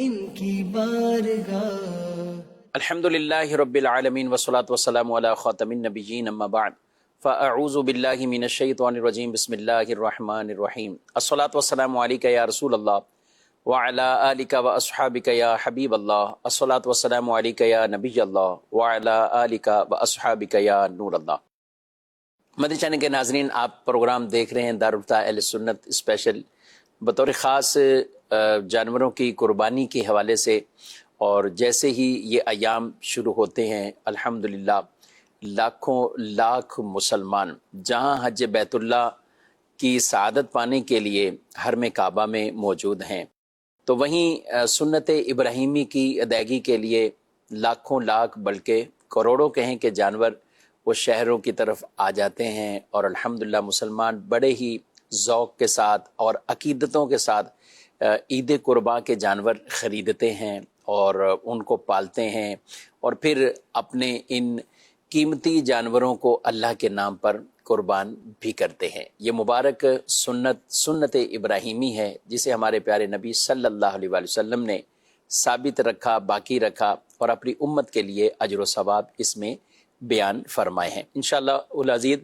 ان کی بارگاہ۔ الحمدللہ رب العالمین والصلاة والسلام علی خاتم النبیین اما بعد فاعوذ باللہ من الشیطان الرجیم بسم اللہ الرحمن الرحیم الصلاة والسلام علیک یا رسول اللہ وعلی آلک واصحابک یا حبیب اللہ الصلاة والسلام علیک یا نبی اللہ وعلی آلک واصحابک یا نور اللہ۔ مدنی چینل کے ناظرین، آپ پروگرام دیکھ رہے ہیں دارالفتہ اہل سنت اسپیشل بطور خاص جانوروں کی قربانی کے حوالے سے، اور جیسے ہی یہ ایام شروع ہوتے ہیں الحمدللہ لاکھوں لاکھ مسلمان جہاں حج بیت اللہ کی سعادت پانے کے لیے حرم کعبہ میں موجود ہیں، تو وہیں سنت ابراہیمی کی ادائیگی کے لیے لاکھوں لاکھ بلکہ کروڑوں کہیں کہ جانور وہ شہروں کی طرف آ جاتے ہیں، اور الحمدللہ مسلمان بڑے ہی ذوق کے ساتھ اور عقیدتوں کے ساتھ عید قرباں کے جانور خریدتے ہیں اور ان کو پالتے ہیں، اور پھر اپنے ان قیمتی جانوروں کو اللہ کے نام پر قربان بھی کرتے ہیں۔ یہ مبارک سنت ابراہیمی ہے جسے ہمارے پیارے نبی صلی اللہ علیہ وآلہ وسلم نے ثابت رکھا، باقی رکھا، اور اپنی امت کے لیے اجر و ثواب اس میں بیان فرمائے ہیں۔ انشاءاللہ العزیز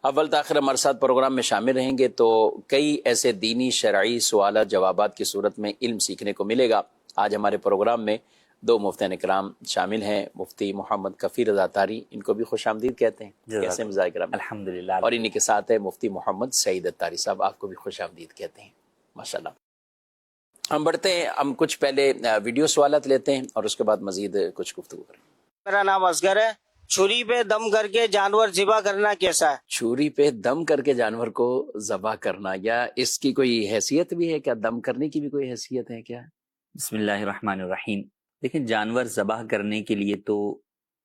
اول تاخیر ہمارے ساتھ پروگرام میں شامل رہیں گے تو کئی ایسے دینی شرعی سوالات جوابات کی صورت میں علم سیکھنے کو ملے گا۔ آج ہمارے پروگرام میں دو مفتیان کرام شامل ہیں، مفتی محمد کفیل رضا تاری، ان کو بھی خوش آمدید کہتے ہیں، کیسے مزاج کرام؟ الحمدللہ۔ اور انہی کے ساتھ ہے مفتی محمد سعید اتاری صاحب، آپ کو بھی خوش آمدید کہتے ہیں ماشاءاللہ۔ ہم بڑھتے ہیں، ہم کچھ پہلے ویڈیو سوالات لیتے ہیں اور اس کے بعد مزید کچھ گفتگو کریں۔ میرا نام اصغر ہے۔ چھری پہ دم کر کے جانور ذبح کرنا کیسا ہے؟ چھری پہ دم کر کے جانور کو ذبح کرنا، یا اس کی کوئی حیثیت بھی ہے کیا؟ دم کرنے کی بھی کوئی حیثیت ہے کیا؟ بسم اللہ الرحمن الرحیم۔ دیکھیں، جانور ذبح کرنے کے لیے تو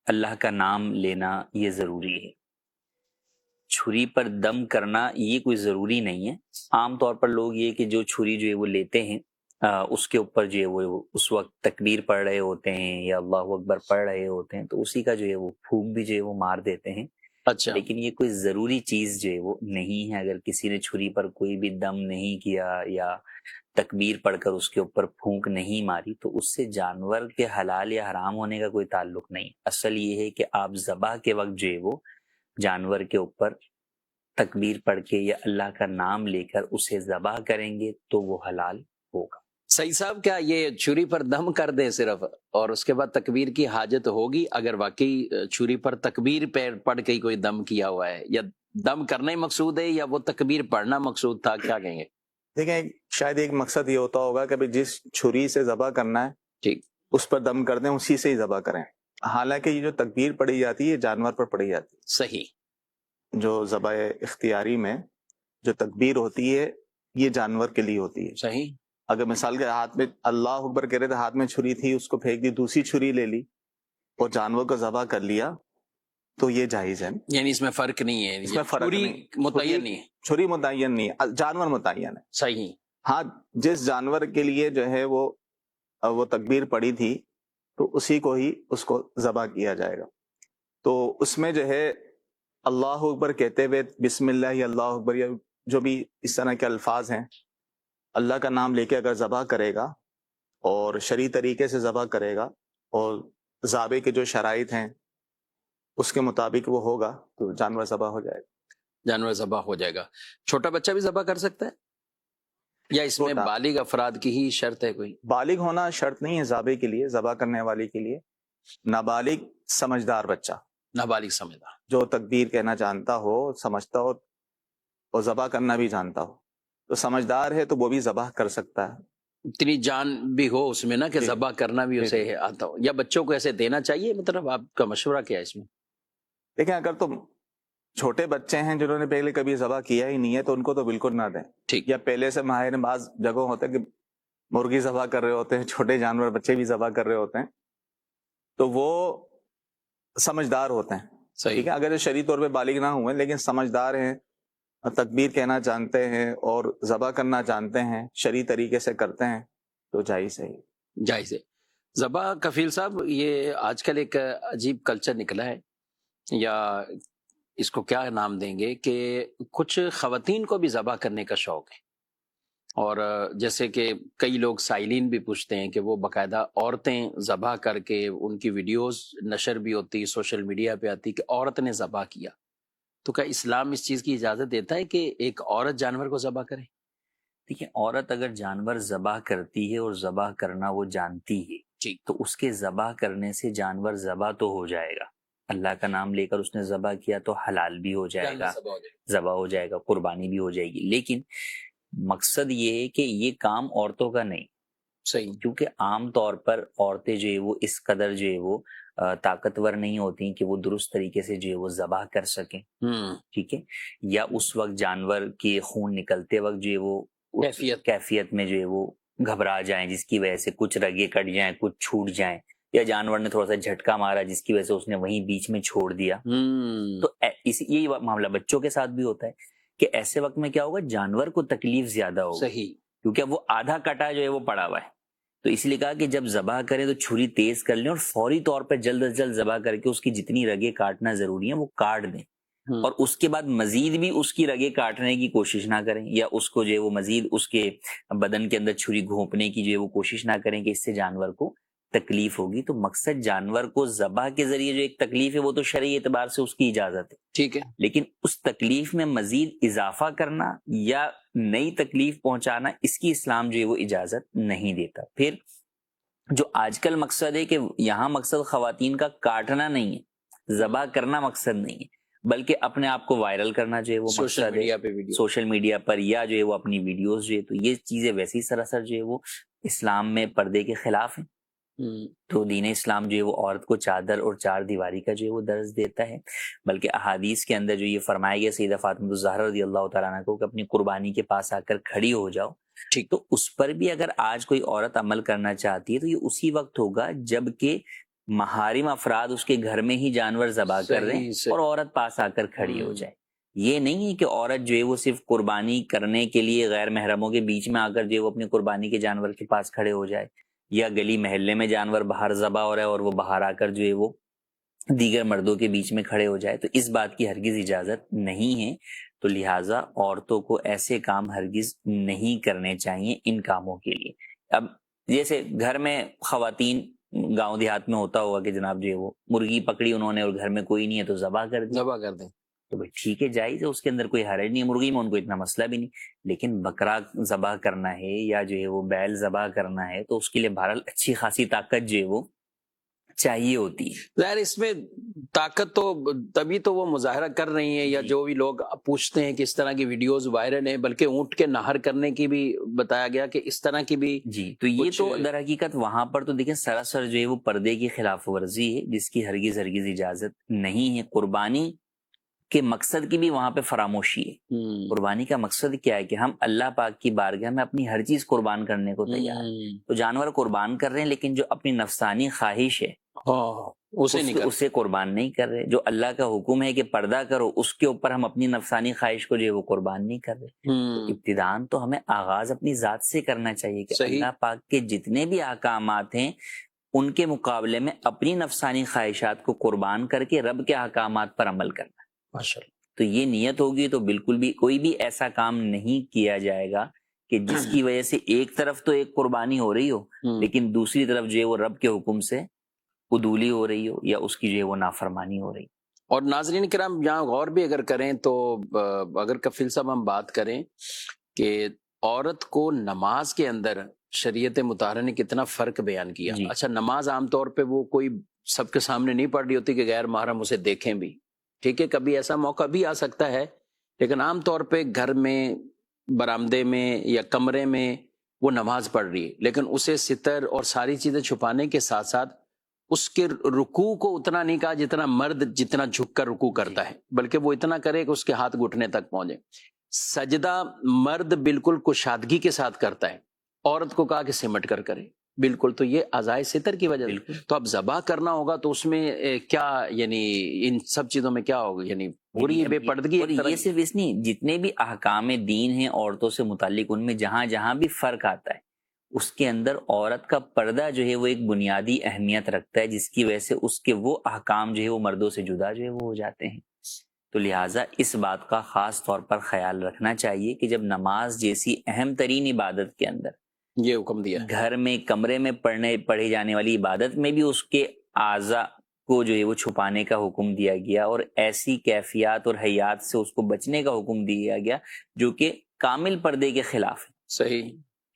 اللہ کا نام لینا یہ ضروری ہے۔ چھری پر دم کرنا یہ کوئی ضروری نہیں ہے۔ عام طور پر لوگ یہ کہ جو چھری جو ہے وہ لیتے ہیں اس کے اوپر جو ہے وہ اس وقت تکبیر پڑھ رہے ہوتے ہیں یا اللہ اکبر پڑھ رہے ہوتے ہیں، تو اسی کا جو ہے وہ پھونک بھی جو ہے وہ مار دیتے ہیں۔ اچھا، لیکن یہ کوئی ضروری چیز جو ہے وہ نہیں ہے۔ اگر کسی نے چھری پر کوئی بھی دم نہیں کیا یا تکبیر پڑھ کر اس کے اوپر پھونک نہیں ماری تو اس سے جانور کے حلال یا حرام ہونے کا کوئی تعلق نہیں۔ اصل یہ ہے کہ آپ ذبح کے وقت جو ہے وہ جانور کے اوپر تکبیر پڑھ کے یا اللہ کا نام لے کر اسے ذبح کریں گے تو وہ حلال ہوگا۔ صحیح صاحب، کیا یہ چھری پر دم کر دیں صرف اور اس کے بعد تکبیر کی حاجت ہوگی؟ اگر واقعی چھری پر تکبیر پڑھ کے کوئی دم کیا ہوا ہے، یا دم کرنا ہی مقصود ہے یا وہ تکبیر پڑھنا مقصود تھا، کیا کہیں گے؟ دیکھیں، شاید ایک مقصد یہ ہوتا ہوگا کہ جس چھری سے ذبح کرنا ہے ٹھیک، اس پر دم کر دیں، اسی سے ہی ذبح کریں۔ حالانکہ یہ جو تکبیر پڑھی جاتی ہے جانور پر پڑھی جاتی صحیح، ہے۔ جو ذبح اختیاری میں جو تکبیر ہوتی ہے یہ جانور کے لیے ہوتی ہے۔ صحیح، اگر مثال کے ہاتھ میں اللہ اکبر کہہ رہے تھے، ہاتھ میں چھری تھی، اس کو پھینک دی، دوسری چھری لے لی اور جانور کو ذبح کر لیا تو یہ جائز ہے۔ یعنی اس میں فرق نہیں ہے، اس میں فرق چھری نہیں، متعین نہیں ہے۔ چھری متعین نہیں ہے، جانور متعین ہے۔ صحیح، ہاں، جس جانور کے لیے جو ہے وہ تکبیر پڑی تھی تو اسی کو ہی اس کو ذبح کیا جائے گا۔ تو اس میں جو ہے اللہ اکبر کہتے ہوئے بسم اللہ یا اللہ اکبر یا جو بھی اس طرح کے الفاظ ہیں، اللہ کا نام لے کے اگر ذبح کرے گا اور شرعی طریقے سے ذبح کرے گا اور ذابح کے جو شرائط ہیں اس کے مطابق وہ ہوگا تو جانور ذبح ہو جائے گا۔ جانور ذبح ہو جائے گا۔ چھوٹا بچہ بھی ذبح کر سکتا ہے یا اس میں چھوٹا بالغ افراد کی ہی شرط ہے کوئی؟ بالغ ہونا شرط نہیں ہے ذابح کے لیے، ذبح کرنے والے کے لیے۔ نابالغ سمجھدار بچہ نابالغ سمجھدار، جو تکبیر کہنا جانتا ہو، سمجھتا ہو اور ذبح کرنا بھی جانتا ہو، تو سمجھدار ہے تو وہ بھی ذبح کر سکتا ہے۔ اتنی جان بھی ہو اس میں نا کہ جی، ذبح کرنا بھی جی، اسے آتا ہو، یا بچوں کو ایسے دینا چاہیے؟ مطلب آپ کا مشورہ کیا ہے اس میں؟ دیکھیں، اگر تو چھوٹے بچے ہیں جنہوں نے پہلے کبھی ذبح کیا ہی نہیں ہے تو ان کو تو بالکل نہ دیں۔ ٹھیک، یا پہلے سے ماہر، بعض جگہوں ہوتے ہیں کہ مرغی ذبح کر رہے ہوتے ہیں، چھوٹے جانور بچے بھی ذبح کر رہے ہوتے ہیں، تو وہ سمجھدار ہوتے ہیں۔ صحیح، ٹھیک ہے، اگر شرعی طور پہ بالغ نہ ہوئے لیکن سمجھدار ہیں، تکبیر کہنا جانتے ہیں اور ذبح کرنا جانتے ہیں، شرعی طریقے سے کرتے ہیں تو جائز ہے۔ جائز ہے ذبح۔ کفیل صاحب، یہ آج کل ایک عجیب کلچر نکلا ہے، یا اس کو کیا نام دیں گے، کہ کچھ خواتین کو بھی ذبح کرنے کا شوق ہے، اور جیسے کہ کئی لوگ سائلین بھی پوچھتے ہیں کہ وہ باقاعدہ عورتیں ذبح کر کے ان کی ویڈیوز نشر بھی ہوتی، سوشل میڈیا پہ آتی کہ عورت نے ذبح کیا، تو کیا اسلام اس چیز کی اجازت دیتا ہے کہ ایک عورت جانور کو ذبح کرے؟ دیکھیں، عورت اگر جانور ذبح کرتی ہے اور ذبح کرنا وہ جانتی ہے جی، تو اس کے ذبح کرنے سے جانور ذبح تو ہو جائے گا، اللہ کا نام لے کر اس نے ذبح کیا تو حلال بھی ہو جائے گا، ذبح ہو جائے گا، قربانی بھی ہو جائے گی۔ لیکن مقصد یہ ہے کہ یہ کام عورتوں کا نہیں، صحیح، کیونکہ عام طور پر عورتیں جو ہے وہ اس قدر جو ہے وہ طاقتور نہیں ہوتی کہ وہ درست طریقے سے جو ہے وہ ذبح کر سکیں، ٹھیک ہے، یا اس وقت جانور کے خون نکلتے وقت جو ہے وہ کیفیت میں جو ہے وہ گھبرا جائیں، جس کی وجہ سے کچھ رگیں کٹ جائیں، کچھ چھوٹ جائیں، یا جانور نے تھوڑا سا جھٹکا مارا جس کی وجہ سے اس نے وہیں بیچ میں چھوڑ دیا۔ تو یہی معاملہ بچوں کے ساتھ بھی ہوتا ہے کہ ایسے وقت میں کیا ہوگا، جانور کو تکلیف زیادہ ہوگی، صحیح، کیونکہ اب وہ آدھا کٹا جو ہے وہ پڑا ہوا ہے۔ تو اس لیے کہا کہ جب ذبح کریں تو چھری تیز کر لیں اور فوری طور پر جلد از جلد ذبح کر کے اس کی جتنی رگیں کاٹنا ضروری ہیں وہ کاٹ دیں، اور اس کے بعد مزید بھی اس کی رگیں کاٹنے کی کوشش نہ کریں، یا اس کو جو ہے وہ مزید اس کے بدن کے اندر چھری گھونپنے کی جو ہے وہ کوشش نہ کریں کہ اس سے جانور کو تکلیف ہوگی۔ تو مقصد جانور کو ذبح کے ذریعے جو ایک تکلیف ہے وہ تو شرعی اعتبار سے اس کی اجازت ہے، ٹھیک ہے، لیکن اس تکلیف میں مزید اضافہ کرنا یا نئی تکلیف پہنچانا اس کی اسلام جو ہے وہ اجازت نہیں دیتا۔ پھر جو آج کل مقصد ہے کہ یہاں مقصد خواتین کا کاٹنا نہیں ہے، ذبح کرنا مقصد نہیں ہے، بلکہ اپنے آپ کو وائرل کرنا جو ہے وہ مقصد ہے، سوشل میڈیا پر، یا جو ہے وہ اپنی ویڈیوز جو ہے، تو یہ چیزیں ویسی سراسر جو ہے وہ اسلام میں پردے کے خلاف ہیں۔ تو دین اسلام جو ہے وہ عورت کو چادر اور چار دیواری کا جو ہے وہ درس دیتا ہے، بلکہ احادیث کے اندر جو یہ فرمایا گیا سیدہ فاطمہ الزہرا رضی اللہ تعالیٰ عنہ کو کہ اپنی قربانی کے پاس آ کر کھڑی ہو جاؤ، ٹھیک، تو اس پر بھی اگر آج کوئی عورت عمل کرنا چاہتی ہے تو یہ اسی وقت ہوگا جب کہ محارم افراد اس کے گھر میں ہی جانور ذبح کر رہے ہیں اور عورت پاس آ کر کھڑی ہو جائے۔ یہ نہیں ہے کہ عورت جو ہے وہ صرف قربانی کرنے کے لیے غیر محرموں کے بیچ میں آ کر جو ہے وہ اپنی قربانی کے جانور کے پاس کھڑے ہو جائے، یا گلی محلے میں جانور باہر ذبح ہو رہا ہے اور وہ باہر آ کر جو ہے وہ دیگر مردوں کے بیچ میں کھڑے ہو جائے، تو اس بات کی ہرگز اجازت نہیں ہے۔ تو لہٰذا عورتوں کو ایسے کام ہرگز نہیں کرنے چاہیے ان کاموں کے لیے۔ اب جیسے گھر میں خواتین گاؤں دیہات میں ہوتا ہوگا کہ جناب جو ہے وہ مرغی پکڑی انہوں نے اور گھر میں کوئی نہیں ہے تو ذبح کر دیں، تو بھائی ٹھیک ہے، جائز ہے، اس کے اندر کوئی حرج نہیں ہے، مرغی میں ان کو اتنا مسئلہ بھی نہیں، لیکن بکرا ذبح کرنا ہے یا جو ہے وہ بیل ذبح کرنا ہے تو اس کے لیے بہرحال اچھی خاصی طاقت جو ہے وہ چاہیے ہوتی ہے۔ ظاہر اس میں طاقت تو تبھی تو وہ مظاہرہ کر رہی ہیں، یا جو بھی لوگ پوچھتے ہیں کہ اس طرح کی ویڈیوز وائرل ہیں، بلکہ اونٹ کے نہر کرنے کی بھی بتایا گیا کہ اس طرح کی بھی جی، تو یہ تو در حقیقت وہاں پر تو دیکھیں سراسر جو ہے وہ پردے کی خلاف ورزی ہے جس کی ہرگز اجازت نہیں ہے۔ قربانی کے مقصد کی بھی وہاں پہ فراموشی ہے۔ قربانی کا مقصد کیا ہے کہ ہم اللہ پاک کی بارگاہ میں اپنی ہر چیز قربان کرنے کو تیار ہیں، تو جانور قربان کر رہے ہیں لیکن جو اپنی نفسانی خواہش ہے اسے قربان نہیں کر رہے، جو اللہ کا حکم ہے کہ پردہ کرو اس کے اوپر ہم اپنی نفسانی خواہش کو جو ہے وہ قربان نہیں کر رہے۔ تو ابتداءً تو ہمیں آغاز اپنی ذات سے کرنا چاہیے کہ اللہ پاک کے جتنے بھی احکامات ہیں ان کے مقابلے میں اپنی نفسانی خواہشات کو قربان کر کے رب کے احکامات پر عمل کرنا۔ تو یہ نیت ہوگی تو بالکل بھی کوئی بھی ایسا کام نہیں کیا جائے گا کہ جس کی وجہ سے ایک طرف تو ایک قربانی ہو رہی ہو لیکن دوسری طرف جو ہے وہ رب کے حکم سے عدولی ہو رہی ہو یا اس کی جو ہے وہ نافرمانی ہو رہی۔ اور ناظرین کرام یہاں غور بھی اگر کریں تو اگر کفیل صاحب ہم بات کریں کہ عورت کو نماز کے اندر شریعت مطہرہ نے کتنا فرق بیان کیا۔ اچھا، نماز عام طور پہ وہ کوئی سب کے سامنے نہیں پڑھ رہی ہوتی کہ غیر محرم اسے دیکھیں بھی، ٹھیک ہے، کبھی ایسا موقع بھی آ سکتا ہے، لیکن عام طور پہ گھر میں برآمدے میں یا کمرے میں وہ نماز پڑھ رہی ہے، لیکن اسے ستر اور ساری چیزیں چھپانے کے ساتھ ساتھ اس کے رکوع کو اتنا نہیں کہا جتنا مرد جتنا جھک کر رکوع کرتا ہے، بلکہ وہ اتنا کرے کہ اس کے ہاتھ گھٹنے تک پہنچے۔ سجدہ مرد بالکل کشادگی کے ساتھ کرتا ہے، عورت کو کہا کہ سمٹ کر کرے، بالکل، تو یہ اعضائے ستر کی وجہ سے۔ تو اب ذبح کرنا ہوگا تو اس میں کیا، یعنی ان سب چیزوں میں کیا ہوگا، یعنی پوری بے پردگی۔ اور یہ صرف اس نہیں، جتنے بھی احکام دین ہیں عورتوں سے متعلق ان میں جہاں جہاں بھی فرق آتا ہے اس کے اندر عورت کا پردہ جو ہے وہ ایک بنیادی اہمیت رکھتا ہے، جس کی وجہ سے اس کے وہ احکام جو ہے وہ مردوں سے جدا جو ہے وہ ہو جاتے ہیں۔ تو لہٰذا اس بات کا خاص طور پر خیال رکھنا چاہیے کہ جب نماز جیسی اہم ترین عبادت کے اندر یہ حکم دیا ہے، گھر میں کمرے میں پڑھی جانے والی عبادت میں بھی اس کے اعضاء کو جو ہے وہ چھپانے کا حکم دیا گیا، اور ایسی کیفیات اور حیات سے اس کو بچنے کا حکم دیا گیا جو کہ کامل پردے کے خلاف ہے، صحیح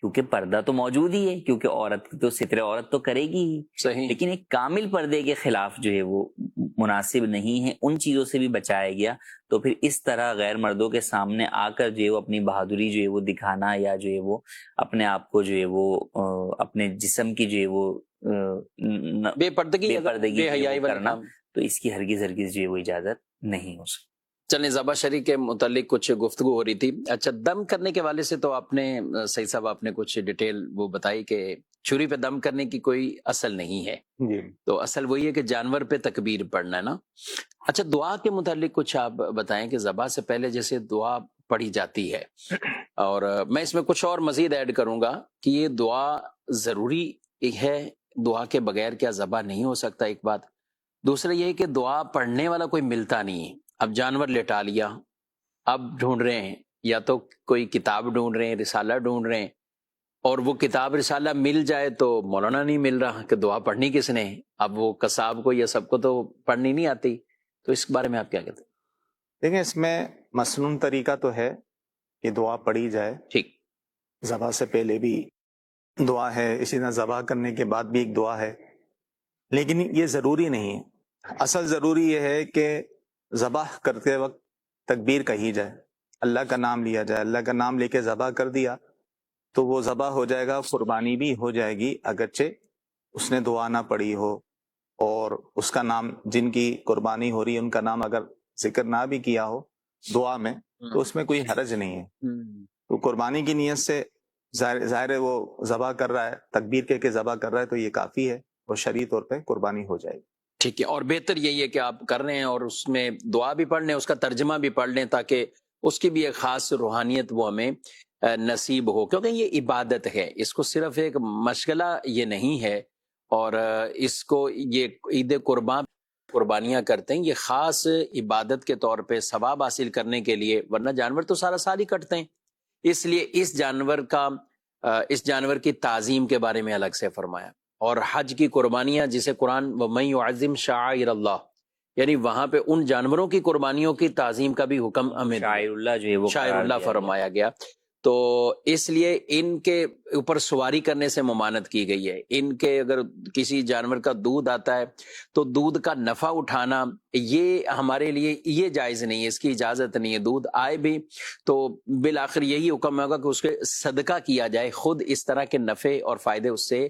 کیونکہ پردہ تو موجود ہی ہے، کیونکہ عورت تو ستر عورت تو کرے گی ہی، صحیح، لیکن ایک کامل پردے کے خلاف جو ہے وہ مناسب نہیں ہے، ان چیزوں سے بھی بچایا گیا۔ تو پھر اس طرح غیر مردوں کے سامنے آ کر جو ہے وہ اپنی بہادری جو ہے وہ دکھانا، یا جو ہے وہ اپنے آپ کو جو ہے وہ اپنے جسم کی جو ہے وہ بے پردگی بے اگر پردگی بے جو ہے حیائی وہ والا کرنا، کام۔ تو اس کی ہرگز جو ہے وہ اجازت نہیں ہو سکتی۔ چلیں، ذبح شریک کے متعلق کچھ گفتگو ہو رہی تھی۔ اچھا، دم کرنے کے حوالے سے تو آپ نے صحیح صاحب آپ نے کچھ ڈیٹیل وہ بتائی کہ چھری پہ دم کرنے کی کوئی اصل نہیں ہے، جی تو اصل وہی ہے کہ جانور پہ تکبیر پڑھنا ہے نا۔ اچھا، دعا کے متعلق کچھ آپ بتائیں کہ ذبح سے پہلے جیسے دعا پڑھی جاتی ہے، اور میں اس میں کچھ اور مزید ایڈ کروں گا کہ یہ دعا ضروری ہے، دعا کے بغیر کیا ذبح نہیں ہو سکتا، ایک بات۔ دوسرا یہ ہے کہ دعا پڑھنے والا کوئی ملتا نہیں ہے۔ اب جانور لٹا لیا، اب ڈھونڈ رہے ہیں، یا تو کوئی کتاب ڈھونڈ رہے ہیں، رسالہ ڈھونڈ رہے ہیں، اور وہ کتاب رسالہ مل جائے تو مولانا نہیں مل رہا کہ دعا پڑھنی کس نے؟ اب وہ قصاب کو یا سب کو تو پڑھنی نہیں آتی، تو اس بارے میں آپ کیا کہتے ہیں؟ دیکھیں، اس میں مسنون طریقہ تو ہے کہ دعا پڑھی جائے، ٹھیک، ذبح سے پہلے بھی دعا ہے، اسی طرح ذبح کرنے کے بعد بھی ایک دعا ہے، لیکن یہ ضروری نہیں ہے۔ اصل ضروری یہ ہے کہ ذبح کرتے وقت تکبیر کہی جائے، اللہ کا نام لیا جائے، اللہ کا نام لے کے ذبح کر دیا تو وہ ذبح ہو جائے گا، قربانی بھی ہو جائے گی، اگرچہ اس نے دعا نہ پڑھی ہو، اور اس کا نام، جن کی قربانی ہو رہی ہے ان کا نام اگر ذکر نہ بھی کیا ہو دعا میں، تو اس میں کوئی حرج نہیں ہے۔ تو قربانی کی نیت سے ظاہر ہے وہ ذبح کر رہا ہے، تکبیر کہہ کے ذبح کر رہا ہے، تو یہ کافی ہے اور شرعی طور پہ قربانی ہو جائے گی۔ ٹھیک ہے، اور بہتر یہی ہے کہ آپ کر رہے ہیں اور اس میں دعا بھی پڑھ لیں، اس کا ترجمہ بھی پڑھ لیں، تاکہ اس کی بھی ایک خاص روحانیت وہ ہمیں نصیب ہو، کیونکہ یہ عبادت ہے، اس کو صرف ایک مشغلہ یہ نہیں ہے، اور اس کو یہ عید قربان قربانیاں کرتے ہیں، یہ خاص عبادت کے طور پہ ثواب حاصل کرنے کے لیے، ورنہ جانور تو سارا سال ہی کٹتے ہیں۔ اس لیے اس جانور کی تعظیم کے بارے میں الگ سے فرمایا، اور حج کی قربانیاں جسے قرآن وَمَن يُعَظِّمْ شَعَائِرَ اللَّهِ، یعنی وہاں پہ ان جانوروں کی قربانیوں کی تعظیم کا بھی حکم ہمیں شاعر اللہ جو ہے وہ شاعر قرار اللہ دیا گیا۔ فرمایا گیا۔ تو اس لیے ان کے اوپر سواری کرنے سے ممانعت کی گئی ہے۔ ان کے اگر کسی جانور کا دودھ آتا ہے تو دودھ کا نفع اٹھانا یہ ہمارے لیے یہ جائز نہیں ہے، اس کی اجازت نہیں ہے۔ دودھ آئے بھی تو بالآخر یہی حکم ہوگا کہ اس کے صدقہ کیا جائے، خود اس طرح کے نفع اور فائدے اس سے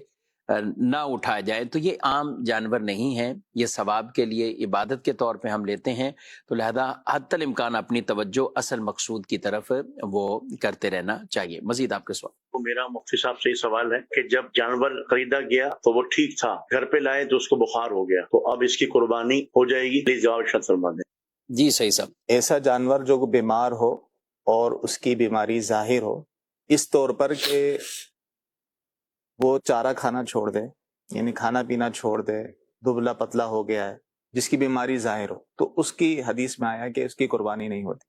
نہ اٹھائے جائیں۔ تو یہ عام جانور نہیں ہیں، یہ ثواب کے لیے عبادت کے طور پہ ہم لیتے ہیں، تو لہذا حتی الامکان اپنی توجہ اصل مقصود کی طرف وہ کرتے رہنا چاہیے۔ مزید آپ کے سوال؟ تو میرا مفتی صاحب سے یہ سوال ہے کہ جب جانور خریدا گیا تو وہ ٹھیک تھا، گھر پہ لائے تو اس کو بخار ہو گیا، تو اب اس کی قربانی ہو جائے گی؟ پلیز جواب ارشاد فرما دیں۔ جی صحیح صاحب۔ ایسا جانور جو بیمار ہو اور اس کی بیماری ظاہر ہو، اس طور پر کہ وہ چارہ کھانا چھوڑ دے، یعنی کھانا پینا چھوڑ دے، دبلا پتلا ہو گیا ہے، جس کی بیماری ظاہر ہو، تو اس کی حدیث میں آیا کہ اس کی قربانی نہیں ہوتی۔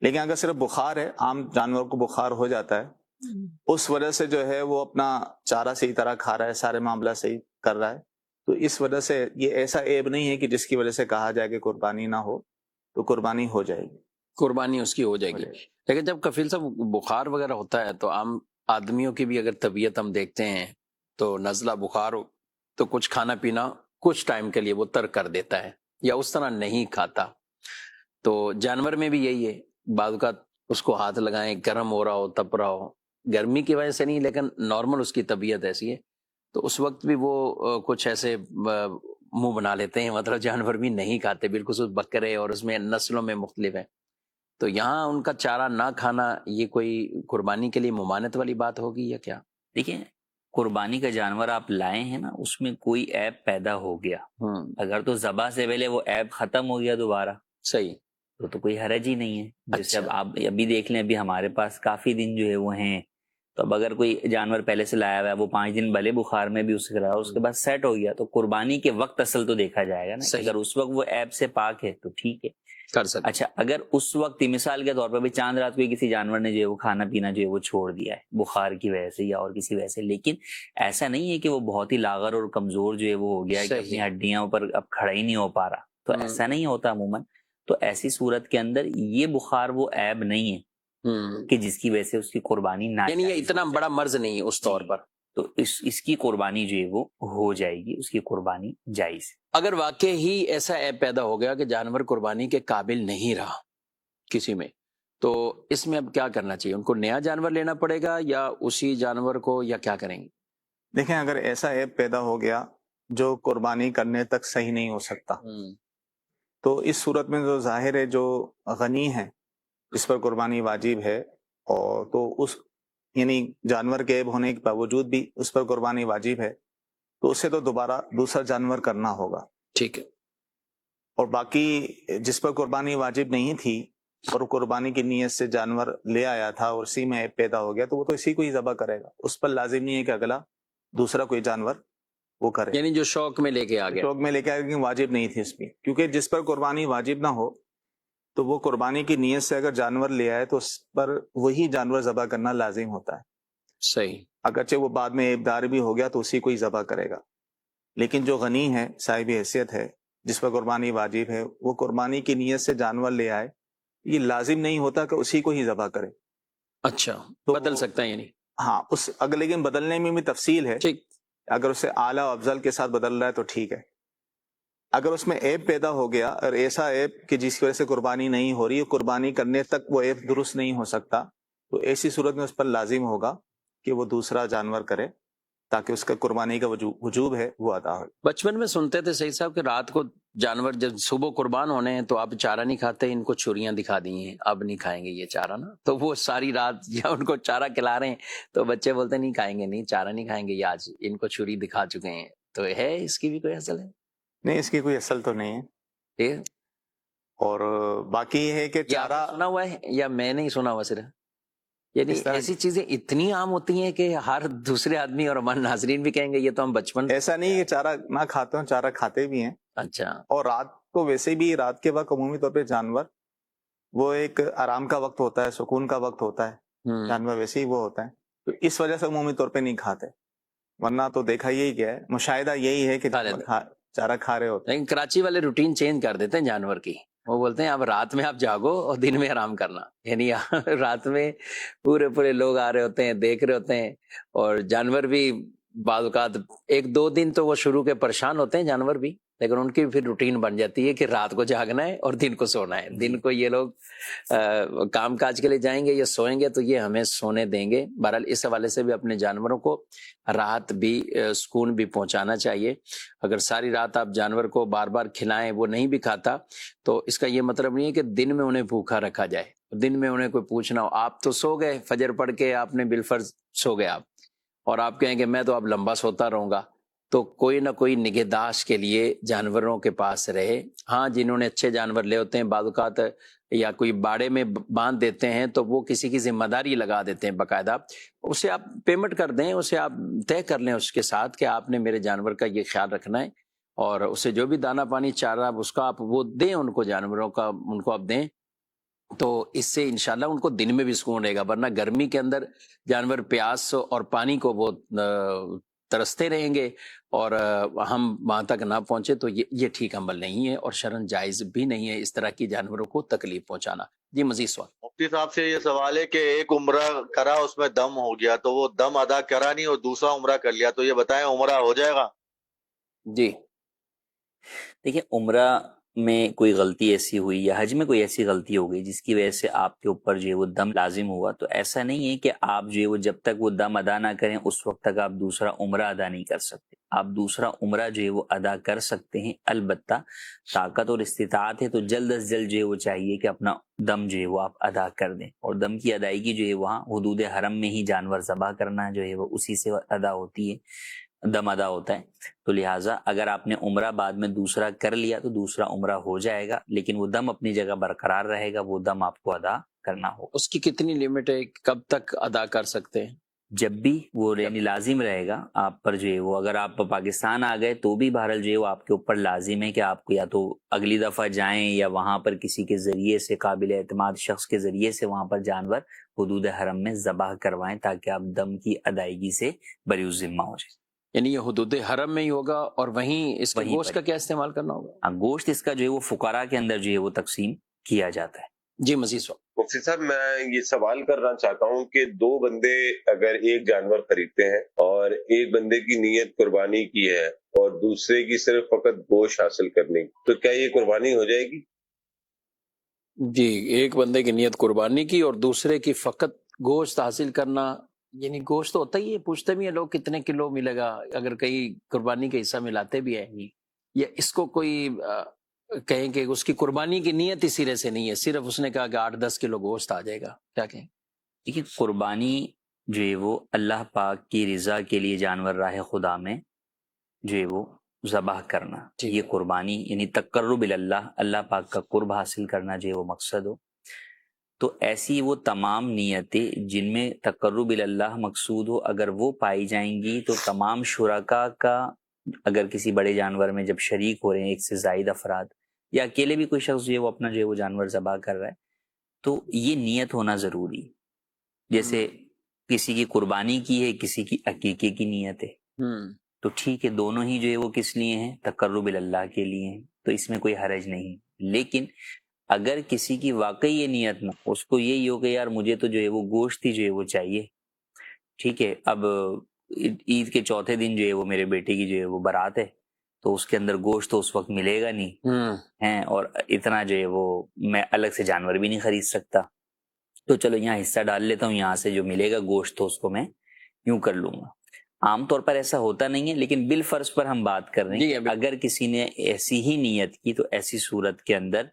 لیکن اگر صرف بخار ہے، عام جانور کو بخار ہو جاتا ہے، اس وجہ سے جو ہے وہ اپنا چارہ صحیح طرح کھا رہا ہے، سارے معاملہ صحیح کر رہا ہے، تو اس وجہ سے یہ ایسا عیب نہیں ہے کہ جس کی وجہ سے کہا جائے کہ قربانی نہ ہو، تو قربانی ہو جائے گی، قربانی اس کی ہو جائے گی۔ لیکن جب کفیل صاحب بخار وغیرہ ہوتا ہے تو عام آدمیوں کی بھی اگر طبیعت ہم دیکھتے ہیں تو نزلہ بخار ہو تو کچھ کھانا پینا کچھ ٹائم کے لیے وہ ترک کر دیتا ہے یا اس طرح نہیں کھاتا۔ تو جانور میں بھی یہی ہے، بعض اوقات اس کو ہاتھ لگائیں، گرم ہو رہا ہو، تپ رہا ہو، گرمی کی وجہ سے نہیں لیکن نارمل اس کی طبیعت ایسی ہے، تو اس وقت بھی وہ کچھ ایسے منہ بنا لیتے ہیں، مطلب جانور بھی نہیں کھاتے، بالخصوص بکرے، اور اس میں نسلوں میں مختلف ہیں۔ تو یہاں ان کا چارہ نہ کھانا یہ کوئی قربانی کے لیے ممانعت والی بات ہوگی یا کیا؟ دیکھیں، قربانی کا جانور آپ لائے ہیں نا، اس میں کوئی عیب پیدا ہو گیا، اگر تو ذبح سے پہلے وہ عیب ختم ہو گیا دوبارہ، صحیح، تو کوئی حرج ہی نہیں ہے۔ جیسے اچھا، اب آپ ابھی دیکھ لیں، ابھی ہمارے پاس کافی دن جو ہے وہ ہیں، تو اب اگر کوئی جانور پہلے سے لایا ہوا ہے، وہ 5 دن بھلے بخار میں بھی اسے رہا، اس کے بعد سیٹ ہو گیا، تو قربانی کے وقت اصل تو دیکھا جائے گا نا، صحیح، اگر اس وقت وہ عیب سے پاک ہے تو ٹھیک ہے۔ کر سکتے۔ اچھا اگر اس وقت مثال کے طور پر بھی چاند رات کو کسی جانور نے جو ہے وہ کھانا پینا جو ہے وہ چھوڑ دیا ہے بخار کی وجہ سے یا اور کسی وجہ سے، لیکن ایسا نہیں ہے کہ وہ بہت ہی لاغر اور کمزور جو ہے وہ ہو گیا ہے کہ اپنی ہڈیاں پر اب کھڑا ہی نہیں ہو پا رہا، تو ایسا نہیں ہوتا عموماً۔ تو ایسی صورت کے اندر یہ بخار وہ عیب نہیں ہے کہ جس کی وجہ سے اس کی قربانی نہ، یعنی یہ اتنا بڑا مرض نہیں ہے اس طور پر، تو اس کی قربانی جو ہے وہ ہو جائے گی، اس کی قربانی جائز ہے۔ اگر واقع ہی ایسا عیب پیدا ہو گیا کہ جانور قربانی کے قابل نہیں رہا کسی میں، تو اس میں اب کیا کرنا چاہیے؟ ان کو نیا جانور لینا پڑے گا یا اسی جانور کو، یا کیا کریں گے؟ دیکھیں اگر ایسا عیب پیدا ہو گیا جو قربانی کرنے تک صحیح نہیں ہو سکتا، تو اس صورت میں جو ظاہر ہے جو غنی ہے جس پر قربانی واجب ہے، اور تو اس یعنی جانور کے عیب ہونے کے باوجود بھی اس پر قربانی واجب ہے، تو اسے تو دوبارہ دوسرا جانور کرنا ہوگا۔ ٹھیک ہے۔ اور باقی جس پر قربانی واجب نہیں تھی اور قربانی کی نیت سے جانور لے آیا تھا اور اسی میں عیب پیدا ہو گیا، تو وہ تو اسی کو ہی ذبح کرے گا، اس پر لازم نہیں ہے کہ اگلا دوسرا کوئی جانور وہ کرے، یعنی جو شوق میں لے کے آ گیا، شوق میں لے کے آئے کہ واجب نہیں تھی اس میں، کیونکہ جس پر قربانی واجب نہ ہو تو وہ قربانی کی نیت سے اگر جانور لے آئے تو اس پر وہی جانور ذبح کرنا لازم ہوتا ہے، صحیح، اگرچہ وہ بعد میں عیبدار بھی ہو گیا تو اسی کو ہی ذبح کرے گا۔ لیکن جو غنی ہے، صاحب حیثیت ہے، جس پر قربانی واجب ہے، وہ قربانی کی نیت سے جانور لے آئے، یہ لازم نہیں ہوتا کہ اسی کو ہی ذبح کرے۔ اچھا، تو بدل سکتا ہے یعنی؟ ہاں، اس اگر لیکن بدلنے میں بھی تفصیل ہے، ٹھیک، اگر اسے اعلیٰ و افضل کے ساتھ بدل رہا ہے تو ٹھیک ہے۔ اگر اس میں عیب پیدا ہو گیا اور ایسا عیب کہ جس کی وجہ سے قربانی نہیں ہو رہی، قربانی کرنے تک وہ عیب درست نہیں ہو سکتا، تو ایسی صورت میں اس پر لازم ہوگا کہ وہ دوسرا جانور کرے تاکہ اس کا قربانی کا وجوب ہے وہ ادا ہو۔ بچپن میں سنتے تھے سید صاحب کہ رات کو جانور جب صبح قربان ہونے ہیں تو آپ چارہ نہیں کھاتے، ان کو چھریاں دکھا دی ہیں، اب نہیں کھائیں گے یہ چارہ نا، تو وہ ساری رات یا ان کو چارہ کھلا رہے ہیں تو بچے بولتے نہیں کھائیں گے، نہیں چارہ نہیں کھائیں گے، یہ آج ان کو چھری دکھا چکے ہیں، تو ہے اس کی بھی کوئی اصل ہے؟ نہیں، اس کی کوئی اصل تو نہیں ہے، ٹھیک ہے؟ اور باقی یہ ہے کہ یا آپ نے چارہ سنا ہوا ہے یا میں نہیں سنا ہوا صرف؟ یعنی اس طرح ایسی چیزیں اتنی عام ہوتی ہیں کہ ہر دوسرے آدمی اور ہمارے ناظرین بھی کہیں گے یہ تو ہم بچپن، ایسا نہیں کہ چارہ نہ کھاتے ہوں، چارہ کھاتے بھی ہیں، اچھا، اور رات کو ویسے بھی رات کے وقت عمومی طور پہ جانور وہ ایک آرام کا وقت ہوتا ہے، سکون کا وقت ہوتا ہے، جانور ویسے ہی وہ ہوتا ہے، تو اس وجہ سے عمومی طور پہ نہیں کھاتے، ورنہ تو دیکھا یہی گیا ہے، مشاہدہ یہی ہے کہ چارہ کھا رہے ہوتے ہیں۔ لیکن کراچی والے روٹین چینج کر دیتے ہیں جانور کی، وہ بولتے ہیں اب رات میں آپ جاگو اور دن میں آرام کرنا، یعنی رات میں پورے لوگ آ رہے ہوتے ہیں، دیکھ رہے ہوتے ہیں، اور جانور بھی بعض اوقات 1-2 دن تو وہ شروع کے پریشان ہوتے ہیں جانور بھی، لیکن ان کی پھر روٹین بن جاتی ہے کہ رات کو جاگنا ہے اور دن کو سونا ہے، دن کو یہ لوگ کام کاج کے لیے جائیں گے یا سوئیں گے تو یہ ہمیں سونے دیں گے۔ بہرحال اس حوالے سے بھی اپنے جانوروں کو راحت بھی، سکون بھی پہنچانا چاہیے۔ اگر ساری رات آپ جانور کو بار بار کھلائیں، وہ نہیں بھی کھاتا، تو اس کا یہ مطلب نہیں ہے کہ دن میں انہیں بھوکا رکھا جائے، دن میں انہیں کوئی پوچھنا ہو، آپ تو سو گئے فجر پڑھ کے، آپ نے بالفرض سو گئے آپ، اور آپ کہیں کہ میں تو اب لمبا سوتا رہوں گا، تو کوئی نہ کوئی نگہداشت کے لیے جانوروں کے پاس رہے۔ ہاں، جنہوں نے اچھے جانور لے ہوتے ہیں بعض اوقات یا کوئی باڑے میں باندھ دیتے ہیں تو وہ کسی کی ذمہ داری لگا دیتے ہیں باقاعدہ، اسے آپ پیمنٹ کر دیں، اسے آپ طے کر لیں اس کے ساتھ کہ آپ نے میرے جانور کا یہ خیال رکھنا ہے، اور اسے جو بھی دانہ پانی چارہ اس کا آپ وہ دیں، ان کو جانوروں کا ان کو آپ دیں، تو اس سے انشاءاللہ ان کو دن میں بھی سکون رہے گا، ورنہ گرمی کے اندر جانور پیاس اور پانی کو وہ ترستے رہیں گے اور ہم وہاں تک نہ پہنچے، تو یہ ٹھیک عمل نہیں ہے اور شرعاً جائز بھی نہیں ہے اس طرح کی جانوروں کو تکلیف پہنچانا۔ جی مزید سوال۔ مفتی صاحب سے یہ سوال ہے کہ ایک عمرہ کرا، اس میں دم ہو گیا، تو وہ دم ادا کرا نہیں اور دوسرا عمرہ کر لیا، تو یہ بتائیں عمرہ ہو جائے گا؟ جی دیکھیں، عمرہ میں کوئی غلطی ایسی ہوئی یا حج میں کوئی ایسی غلطی ہو گئی جس کی وجہ سے آپ کے اوپر جو ہے وہ دم لازم ہوا، تو ایسا نہیں ہے کہ آپ جو ہے وہ جب تک وہ دم ادا نہ کریں اس وقت تک آپ دوسرا عمرہ ادا نہیں کر سکتے۔ آپ دوسرا عمرہ جو ہے وہ ادا کر سکتے ہیں، البتہ طاقت اور استطاعت ہے تو جلد از جلد جو ہے وہ چاہیے کہ اپنا دم جو ہے وہ آپ ادا کر دیں، اور دم کی ادائیگی جو ہے وہاں حدود حرم میں ہی جانور ذبح کرنا جو ہے وہ اسی سے ادا ہوتی ہے، دم ادا ہوتا ہے۔ تو لہٰذا اگر آپ نے عمرہ بعد میں دوسرا کر لیا تو دوسرا عمرہ ہو جائے گا، لیکن وہ دم اپنی جگہ برقرار رہے گا، وہ دم آپ کو ادا کرنا ہوگا۔ اس کی کتنی لمٹ ہے، کب تک ادا کر سکتے ہیں؟ جب بھی وہ یعنی لازم رہے گا آپ پر جو ہے وہ، اگر آپ پاکستان آ گئے تو بھی بہرحال جو ہے وہ آپ کے اوپر لازم ہے کہ آپ کو یا تو اگلی دفعہ جائیں یا وہاں پر کسی کے ذریعے سے، قابل اعتماد شخص کے ذریعے سے وہاں پر جانور حدود حرم میں ذبح کروائیں تاکہ آپ دم کی ادائیگی سے بری الذمہ ہو جائیں۔ یعنی یہ حدود حرم میں ہی ہوگا اور وہیں اس کے وہیں گوشت پر کا کیا استعمال کرنا ہوگا؟ ہاں، گوشت اس کا جو ہے وہ فقراء کے اندر جو ہے وہ تقسیم کیا جاتا ہے۔ جی مزید سوال۔ مفتی صاحب میں یہ سوال کرنا چاہتا ہوں کہ دو بندے اگر ایک جانور خریدتے ہیں اور ایک بندے کی نیت قربانی کی ہے اور دوسرے کی صرف فقط گوشت حاصل کرنے کی، تو کیا یہ قربانی ہو جائے گی؟ جی، ایک بندے کی نیت قربانی کی اور دوسرے کی فقط گوشت حاصل کرنا، یعنی گوشت تو ہوتا ہی ہے، پوچھتے بھی ہیں لوگ کتنے کلو ملے گا، اگر کئی قربانی کا حصہ ملاتے بھی ہیں، یا اس کو کوئی کہیں کہ اس کی قربانی کی نیت ہی سرے سے نہیں ہے، صرف اس نے کہا کہ 8-10 کلو گوشت آ جائے گا، کیا کہیں؟ دیکھیے، قربانی جو ہے وہ اللہ پاک کی رضا کے لیے جانور راہ خدا میں جو ہے وہ ذبح کرنا، ٹھیک یہ ہے۔ قربانی یعنی تقرب اللہ، اللہ پاک کا قرب حاصل کرنا جو ہے وہ مقصد ہو، تو ایسی وہ تمام نیتیں جن میں تقرب اللہ مقصود ہو، اگر وہ پائی جائیں گی تو تمام شرکاء کا، اگر کسی بڑے جانور میں جب شریک ہو رہے ہیں ایک سے زائد افراد، یا اکیلے بھی کوئی شخص جو ہے وہ اپنا جو ہے وہ جانور ذبح کر رہا ہے، تو یہ نیت ہونا ضروری ہے۔ جیسے کسی کی قربانی کی ہے، کسی کی عقیقے کی نیت ہے، تو ٹھیک ہے، دونوں ہی جو ہے وہ کس لیے ہیں؟ تقرب اللہ کے لیے ہیں، تو اس میں کوئی حرج نہیں۔ لیکن اگر کسی کی واقعی یہ نیت نہ، اس کو یہی ہو کہ یار مجھے تو جو ہے وہ گوشت ہی جو ہے وہ چاہیے، ٹھیک ہے، اب عید کے چوتھے دن جو ہے وہ میرے بیٹے کی جو ہے وہ بارات ہے، تو اس کے اندر گوشت تو اس وقت ملے گا نہیں ہیں، اور اتنا جو ہے وہ میں الگ سے جانور بھی نہیں خرید سکتا، تو چلو یہاں حصہ ڈال لیتا ہوں، یہاں سے جو ملے گا گوشت تو اس کو میں یوں کر لوں گا۔ عام طور پر ایسا ہوتا نہیں ہے، لیکن بالفرض پر ہم بات کر رہے ہیں کہ اگر کسی نے ایسی ہی نیت کی تو ایسی صورت کے اندر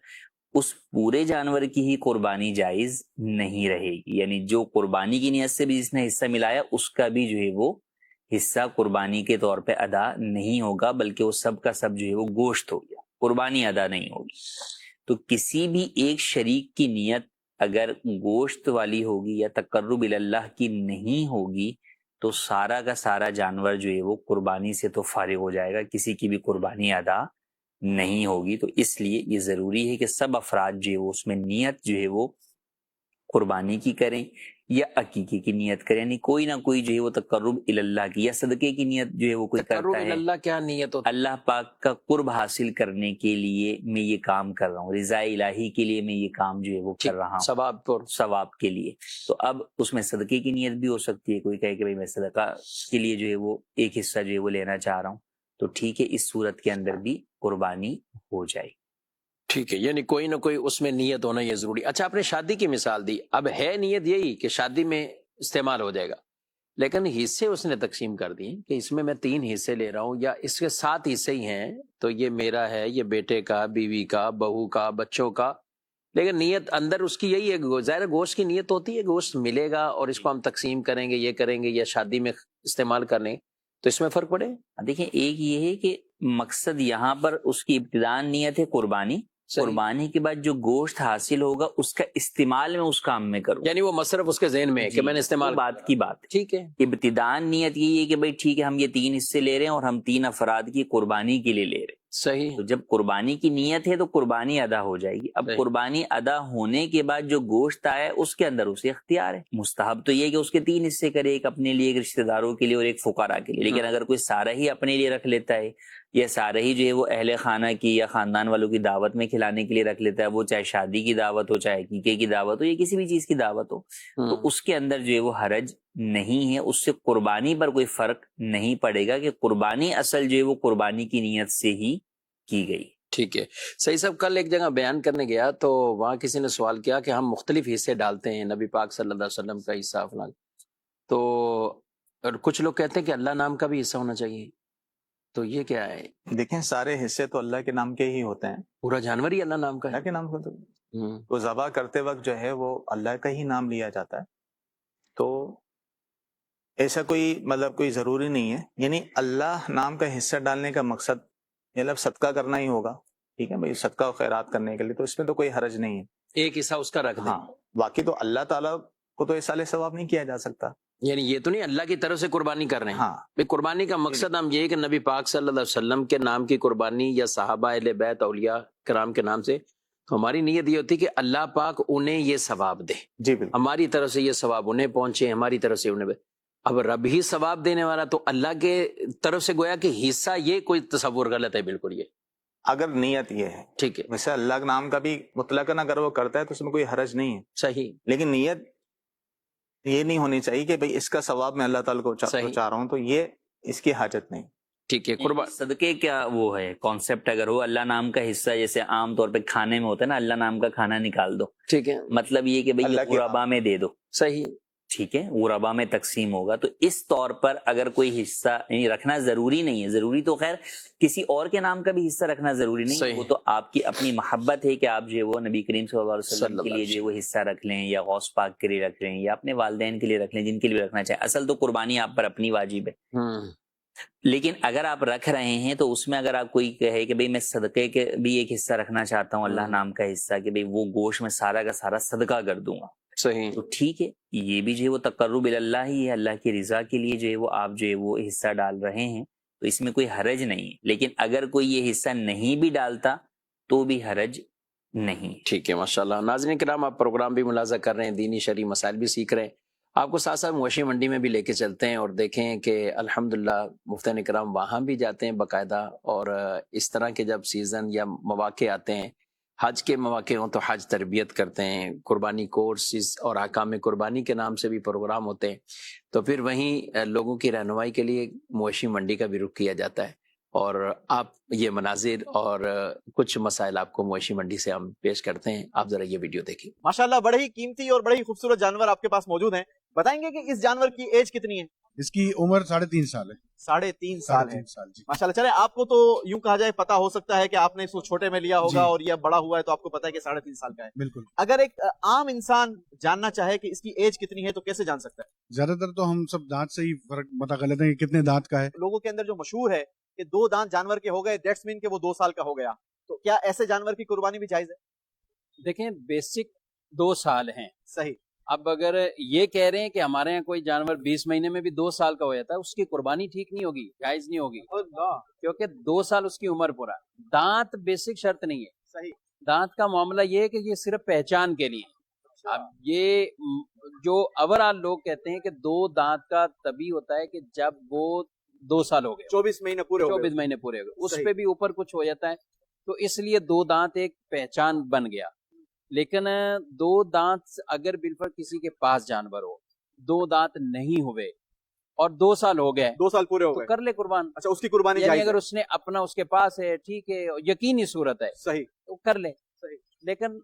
اس پورے جانور کی ہی قربانی جائز نہیں رہے گی، یعنی جو قربانی کی نیت سے بھی جس نے حصہ ملایا اس کا بھی جو ہے وہ حصہ قربانی کے طور پہ ادا نہیں ہوگا، بلکہ وہ سب کا سب جو ہے وہ گوشت ہو گیا، قربانی ادا نہیں ہوگی۔ تو کسی بھی ایک شریک کی نیت اگر گوشت والی ہوگی یا تقرب اللہ کی نہیں ہوگی تو سارا کا سارا جانور جو ہے وہ قربانی سے تو فارغ ہو جائے گا، کسی کی بھی قربانی ادا نہیں ہوگی۔ تو اس لیے یہ ضروری ہے کہ سب افراد جو ہے وہ اس میں نیت جو ہے وہ قربانی کی کریں یا عقیقے کی نیت کریں، یعنی کوئی نہ کوئی جو ہے وہ تقرب اللہ کی یا صدقے کی نیت جو ہے وہ کوئی کرتا ہے، اللہ کیا نیت ہوتا ہے؟ اللہ پاک کا قرب حاصل کرنے کے لیے میں یہ کام کر رہا ہوں، رضا الہی کے لیے میں یہ کام جو ہے وہ کر رہا ہوں، ثواب کے لیے۔ تو اب اس میں صدقے کی نیت بھی ہو سکتی ہے، کوئی کہے کہ بھائی میں صدقہ کے لیے جو ہے وہ ایک حصہ جو ہے وہ لینا چاہ رہا ہوں، تو ٹھیک ہے، اس صورت کے اندر بھی قربانی ہو جائے۔ ٹھیک ہے، یعنی کوئی نہ کوئی اس میں نیت ہونا یہ ضروری۔ اچھا، آپ نے شادی کی مثال دی، اب ہے نیت یہی کہ شادی میں استعمال ہو جائے گا، لیکن حصے اس نے تقسیم کر دیے کہ اس میں 3 حصے لے رہا ہوں یا اس کے 7 حصے ہی ہیں، تو یہ میرا ہے، یہ بیٹے کا، بیوی کا، بہو کا، بچوں کا، لیکن نیت اندر اس کی یہی ہے، ظاہر گوشت کی نیت ہوتی ہے، گوشت ملے گا اور اس کو ہم تقسیم کریں گے، یہ کریں گے یا شادی میں استعمال کر لیں، تو اس میں فرق پڑے؟ دیکھیں، ایک یہ ہے کہ مقصد یہاں پر اس کی ابتداءً نیت ہے قربانی، قربانی کے بعد جو گوشت حاصل ہوگا اس کا استعمال میں اس کام میں کروں، یعنی وہ مصرف اس کے ذہن میں ہے کہ میں نے استعمال، بات کی بات ہے۔ ٹھیک ہے، ابتداءً نیت یہی ہے کہ بھائی ٹھیک ہے، ہم یہ 3 حصے لے رہے ہیں اور ہم 3 افراد کی قربانی کے لیے لے رہے ہیں، صحیح۔ تو جب قربانی کی نیت ہے تو قربانی ادا ہو جائے گی۔ اب قربانی ادا ہونے کے بعد جو گوشت آیا ہے اس کے اندر اسے اختیار ہے، مستحب تو یہ ہے کہ اس کے 3 حصے کرے، ایک اپنے لیے، ایک رشتہ داروں کے لیے اور ایک فقراء کے لیے، لیکن اگر کوئی سارا ہی اپنے لیے رکھ لیتا ہے یا سارا ہی جو ہے وہ اہل خانہ کی یا خاندان والوں کی دعوت میں کھلانے کے لیے رکھ لیتا ہے، وہ چاہے شادی کی دعوت ہو، چاہے عقیقے کی دعوت ہو یا کسی بھی چیز کی دعوت ہو، تو اس کے اندر جو ہے وہ حرج نہیں ہے، اس سے قربانی پر کوئی فرق نہیں پڑے گا کہ قربانی اصل جو ہے وہ قربانی کی نیت سے ہی کی گئی۔ ٹھیک ہے، صحیح صاحب۔ کل ایک جگہ بیان کرنے گیا تو وہاں کسی نے سوال کیا کہ ہم مختلف حصے ڈالتے ہیں، نبی پاک صلی اللہ علیہ وسلم کا حصہ فلان، تو اور کچھ لوگ کہتے ہیں کہ اللہ نام کا بھی حصہ ہونا چاہیے، تو یہ کیا ہے؟ دیکھیں، سارے حصے تو اللہ کے نام کے ہی ہوتے ہیں، پورا جانور ہی اللہ نام کا ہے؟ اللہ کے نام کا تو ذبح کرتے وقت جو ہے وہ اللہ کا ہی نام لیا جاتا ہے، تو ایسا کوئی کوئی ضروری نہیں ہے، یعنی اللہ نام کا حصہ ڈالنے کا مقصد صدقہ کرنا ہی ہوگا، ٹھیک ہے بھائی، صدقہ و خیرات کرنے کے لیے، تو اس میں تو کوئی حرج نہیں ہے، ایک حصہ اس کا رکھ دیں۔ ہاں، باقی تو اللہ تعالیٰ کو تو ایسال ثواب نہیں کیا جا سکتا، یعنی یہ تو نہیں اللہ کی طرف سے قربانی کر رہے ہیں. ہاں بھئی قربانی کا مقصد ہم یہ ہے کہ نبی پاک صلی اللہ علیہ وسلم کے نام کی قربانی یا صحابہ اہل بیت اولیاء کرام کے نام سے، تو ہماری نیت یہ ہوتی ہے کہ اللہ پاک انہیں یہ ثواب دے، جی بالکل. ہماری طرف سے یہ ثواب انہیں پہنچے، ہماری طرف سے انہیں. اب رب ہی ثواب دینے والا، تو اللہ کے طرف سے گویا کہ حصہ، یہ کوئی تصور غلط ہے بالکل. یہ اگر نیت یہ ہے، ٹھیک ہے، ویسے اللہ کے نام کا بھی مطلقاً اگر وہ کرتا ہے تو اس میں کوئی حرج نہیں ہے، صحیح لیکن نیت یہ نہیں ہونی چاہیے کہ بھئی اس کا ثواب میں اللہ تعالیٰ کو صحیح. چاہ رہا ہوں، تو یہ اس کی حاجت نہیں. ٹھیک ہے. قربان صدقے کیا وہ ہے کانسیپٹ، اگر ہو اللہ نام کا حصہ، جیسے عام طور پہ کھانے میں ہوتا ہے نا، اللہ نام کا کھانا نکال دو، ٹھیک ہے، مطلب یہ کہ بھئی اللہ یہ کے غربا میں دے دو، صحیح. ٹھیک ہے، غربا میں تقسیم ہوگا. تو اس طور پر اگر کوئی حصہ یعنی رکھنا ضروری نہیں ہے، ضروری تو خیر کسی اور کے نام کا بھی حصہ رکھنا ضروری نہیں ہے، صحیح. وہ تو آپ کی اپنی محبت ہے کہ آپ جو ہے وہ نبی کریم صلی اللہ علیہ وسلم کے لیے جو ہے وہ حصہ رکھ لیں، یا غوث پاک کے لیے رکھ لیں، یا اپنے والدین کے لیے رکھ لیں، جن کے لیے رکھنا چاہیں. اصل تو قربانی آپ پر اپنی واجب ہے. لیکن اگر آپ رکھ رہے ہیں تو اس میں اگر آپ کوئی کہے کہ بھئی میں صدقے کے بھی ایک حصہ رکھنا چاہتا ہوں، اللہ نام کا حصہ، کہ بھئی وہ گوشت میں سارا کا سارا صدقہ کر دوں گا، صحیح. تو ٹھیک ہے، یہ بھی جو ہے وہ تقرب اللہ ہی ہے، اللہ کی رضا کے لیے جو ہے وہ آپ جو ہے وہ حصہ ڈال رہے ہیں، تو اس میں کوئی حرج نہیں ہے. لیکن اگر کوئی یہ حصہ نہیں بھی ڈالتا تو بھی حرج نہیں. ٹھیک ہے، ماشاءاللہ. ناظرین کرام، آپ پروگرام بھی ملاحظہ کر رہے ہیں، دینی شرعی مسائل بھی سیکھ رہے ہیں. آپ کو ساتھ ساتھ مویشی منڈی میں بھی لے کے چلتے ہیں اور دیکھیں کہ الحمدللہ مفتیان کرام وہاں بھی جاتے ہیں باقاعدہ، اور اس طرح کے جب سیزن یا مواقع آتے ہیں، حج کے مواقع ہوں تو حج تربیت کرتے ہیں، قربانی کورسز اور احکام قربانی کے نام سے بھی پروگرام ہوتے ہیں. تو پھر وہیں لوگوں کی رہنمائی کے لیے مویشی منڈی کا بھی رخ کیا جاتا ہے، اور آپ یہ مناظر اور کچھ مسائل آپ کو مویشی منڈی سے ہم پیش کرتے ہیں. آپ ذرا یہ ویڈیو دیکھیں. ماشاءاللہ بڑے ہی قیمتی اور بڑے ہی خوبصورت جانور آپ کے پاس موجود ہیں. بتائیں گے کہ اس جانور کی ایج کتنی ہے؟ اس کی عمر 3.5 سال ہے. 3.5 سال ہے. 3.5 سال جی. ماشاءاللہ. چلے آپ کو تو یوں کہا جائے پتا ہو سکتا ہے کہ آپ نے اس کو چھوٹے میں لیا ہوگا اور یہ بڑا ہوا ہے تو آپ کو پتا ہے کہ 3.5 سال کا ہے. بالکل. اگر ایک عام انسان جاننا چاہے کہ اس کی ایج کتنی ہے تو کیسے جان سکتا ہے؟ زیادہ تر تو ہم سب دانت سے ہی فرق پتا کر لیتے ہیں کہ کتنے دانت کا ہے. لوگوں کے اندر جو مشہور ہے کہ 2 دانت جانور کے ہو گئے، دیٹس مین کہ وہ 2 سال کا ہو گیا، تو کیا ایسے جانور کی قربانی بھی جائز ہے؟ دیکھیں بیسک 2 سال ہیں. صحیح. اب اگر یہ کہہ رہے ہیں کہ ہمارے یہاں کوئی جانور 20 مہینے میں بھی 2 سال کا ہو جاتا ہے، اس کی قربانی ٹھیک نہیں ہوگی، جائز نہیں ہوگی، کیونکہ 2 سال اس کی عمر پورا. دانت بیسک شرط نہیں ہے. صحیح. دانت کا معاملہ یہ ہے کہ یہ صرف پہچان کے لیے. اب یہ جو اوورآل لوگ کہتے ہیں کہ 2 دانت کا تبھی ہوتا ہے کہ جب وہ 2 سال ہو گئے، 24 مہینے پورے ہو گئے، 24 مہینے پورے ہو گئے، اس صحیح. پہ بھی اوپر کچھ ہو جاتا ہے، تو اس لیے 2 دانت ایک پہچان بن گیا. لیکن 2 دانت اگر بالفرض کسی کے پاس جانور ہو، 2 دانت نہیں ہوئے اور 2 سال ہو گئے، 2 سال پورے ہو تو گئے، کر لے قربان. اچھا اس کی قربانی یعنی جائز اگر ہے. اس نے اپنا اس کے پاس ہے، ٹھیک ہے، یقینی صورت ہے، صحیح. تو کر لے. صحیح. لیکن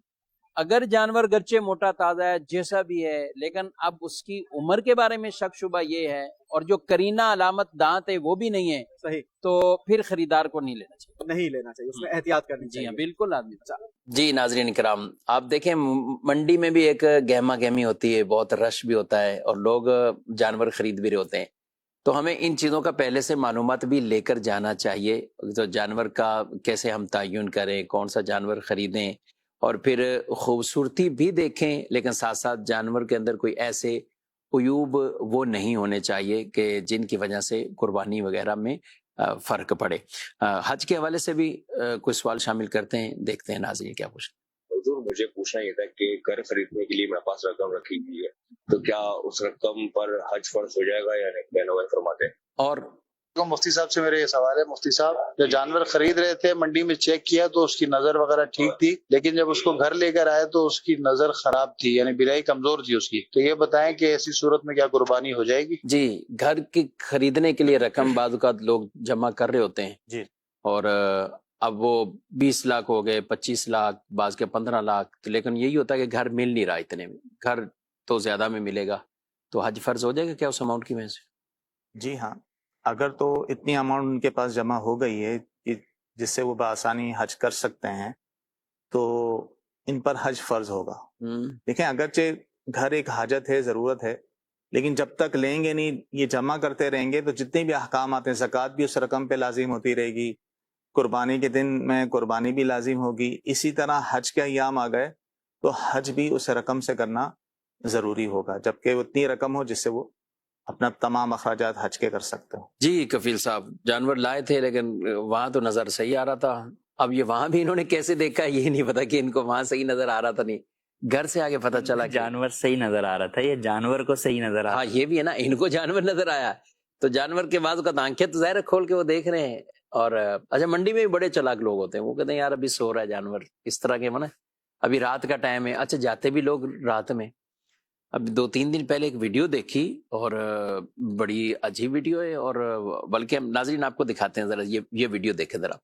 اگر جانور گرچہ موٹا تازہ ہے، جیسا بھی ہے، لیکن اب اس کی عمر کے بارے میں شک شبہ یہ ہے، اور جو کرینہ علامت دانت ہے وہ بھی نہیں ہے، صحیح، تو پھر خریدار کو نہیں لینا چاہیے. نہیں لینا چاہیے، اس میں احتیاط کرنی جی ہاں چاہیے. بالکل آدمی. جی ناظرین کرام، آپ دیکھیں منڈی میں بھی ایک گہما گہمی ہوتی ہے، بہت رش بھی ہوتا ہے، اور لوگ جانور خرید بھی رہے ہوتے ہیں. تو ہمیں ان چیزوں کا پہلے سے معلومات بھی لے کر جانا چاہیے، تو جانور کا کیسے ہم تعین کریں، کون سا جانور خریدیں، اور پھر خوبصورتی بھی دیکھیں، لیکن ساتھ ساتھ جانور کے اندر کوئی ایسے عیوب وہ نہیں ہونے چاہیے کہ جن کی وجہ سے قربانی وغیرہ میں فرق پڑے. حج کے حوالے سے بھی کوئی سوال شامل کرتے ہیں، دیکھتے ہیں ناظرین کیا پوچھیں. حضور مجھے پوچھنا یہ تھا کہ گھر خریدنے کے لیے میرے پاس رقم رکھی ہوئی ہے، تو کیا اس رقم پر حج فرض ہو جائے گا یا نہیں؟ کہنا وہ فرماتے ہیں. اور مفتی صاحب سے میرا یہ سوال ہے، مفتی صاحب جو جانور خرید رہے تھے منڈی میں چیک کیا تو اس کی نظر وغیرہ ٹھیک تھی، لیکن جب اس کو گھر لے کر آئے تو اس کی نظر خراب تھی، یعنی بینائی کمزور تھی اس کی، تو یہ بتائیں کہ ایسی صورت میں کیا قربانی ہو جائے گی؟ جی، گھر کی خریدنے کے لیے رقم بعض اوقات لوگ جمع کر رہے ہوتے ہیں جی، اور اب وہ 20 لاکھ ہو گئے، 25 لاکھ، بعض کے 15 لاکھ، لیکن یہی ہوتا ہے کہ گھر مل نہیں رہا اتنے میں، گھر تو زیادہ میں ملے گا، تو حج فرض ہو جائے گا کیا اس اماؤنٹ کی وجہ سے؟ جی ہاں، اگر تو اتنی اماؤنٹ ان کے پاس جمع ہو گئی ہے جس سے وہ بآسانی حج کر سکتے ہیں تو ان پر حج فرض ہوگا. دیکھیں اگرچہ گھر ایک حاجت ہے، ضرورت ہے، لیکن جب تک لیں گے نہیں، یہ جمع کرتے رہیں گے تو جتنے بھی احکام آتے ہیں، زکوٰۃ بھی اس رقم پہ لازم ہوتی رہے گی، قربانی کے دن میں قربانی بھی لازم ہوگی، اسی طرح حج کے ایام آ گئے تو حج بھی اس رقم سے کرنا ضروری ہوگا، جبکہ اتنی رقم ہو جس سے وہ اپنا تمام اخراجات حج کے کر سکتے ہو. جی کفیل صاحب، جانور لائے تھے لیکن وہاں تو نظر صحیح آ رہا تھا. اب یہ وہاں بھی انہوں نے کیسے دیکھا یہ نہیں پتا کہ ان کو وہاں صحیح نظر آ رہا تھا. نہیں، گھر سے آگے پتا چلا جانور صحیح نظر آ رہا تھا یا جانور کو صحیح نظر آ رہا. ہاں یہ بھی ہے نا، ان کو جانور نظر آیا تو جانور کے بعض اوقات آنکھیں تو ظاہر کھول کے وہ دیکھ رہے ہیں. اور اچھا منڈی میں بھی بڑے چلاک لوگ ہوتے ہیں، وہ کہتے ہیں یار ابھی سو رہا ہے جانور، اس طرح کے نا ابھی رات کا ٹائم ہے. اچھا جاتے بھی لوگ رات میں. اب 2-3 دن پہلے ایک ویڈیو دیکھی اور بڑی عجیب ویڈیو ہے، اور بلکہ ہم ناظرین آپ کو دکھاتے ہیں ذرا، یہ ویڈیو دیکھیں ذرا.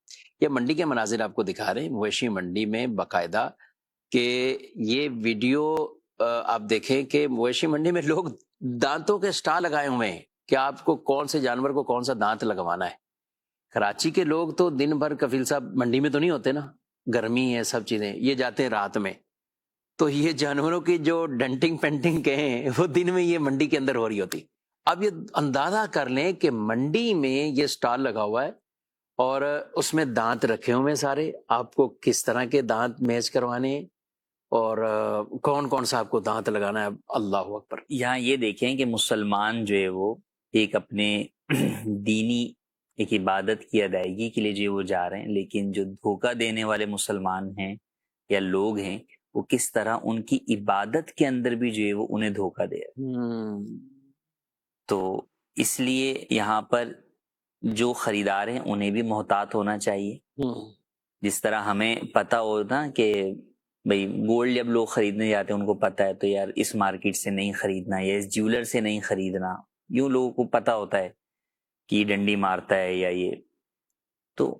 یہ منڈی کے مناظر آپ کو دکھا رہے ہیں، مویشی منڈی میں باقاعدہ کہ یہ ویڈیو آپ دیکھیں کہ مویشی منڈی میں لوگ دانتوں کے سٹا لگائے ہوئے ہیں کہ آپ کو کون سے جانور کو کون سا دانت لگوانا ہے. کراچی کے لوگ تو دن بھر کفیل صاحب منڈی میں تو نہیں ہوتے نا، گرمی ہے سب چیزیں، یہ جاتے ہیں رات میں. تو یہ جانوروں کی جو ڈنٹنگ پینٹنگ کہیں وہ دن میں یہ منڈی کے اندر ہو رہی ہوتی. اب یہ اندازہ کر لیں کہ منڈی میں یہ سٹال لگا ہوا ہے اور اس میں دانت رکھے ہوئے سارے، آپ کو کس طرح کے دانت میچ کروانے ہیں اور کون کون سا آپ کو دانت لگانا ہے. اللہ اکبر. یہاں یہ دیکھیں کہ مسلمان جو ہے وہ ایک اپنے دینی ایک عبادت کی ادائیگی کے لیے جو وہ جا رہے ہیں، لیکن جو دھوکہ دینے والے مسلمان ہیں یا لوگ ہیں وہ کس طرح ان کی عبادت کے اندر بھی جو ہے وہ انہیں دھوکہ دے رہے. تو اس لیے یہاں پر جو خریدار ہیں انہیں بھی محتاط ہونا چاہیے. جس طرح ہمیں پتہ ہوتا کہ بھئی گولڈ جب لوگ خریدنے جاتے ہیں ان کو پتہ ہے تو یار اس مارکیٹ سے نہیں خریدنا یا اس جیولر سے نہیں خریدنا، یوں لوگوں کو پتہ ہوتا ہے کہ یہ ڈنڈی مارتا ہے یا یہ. تو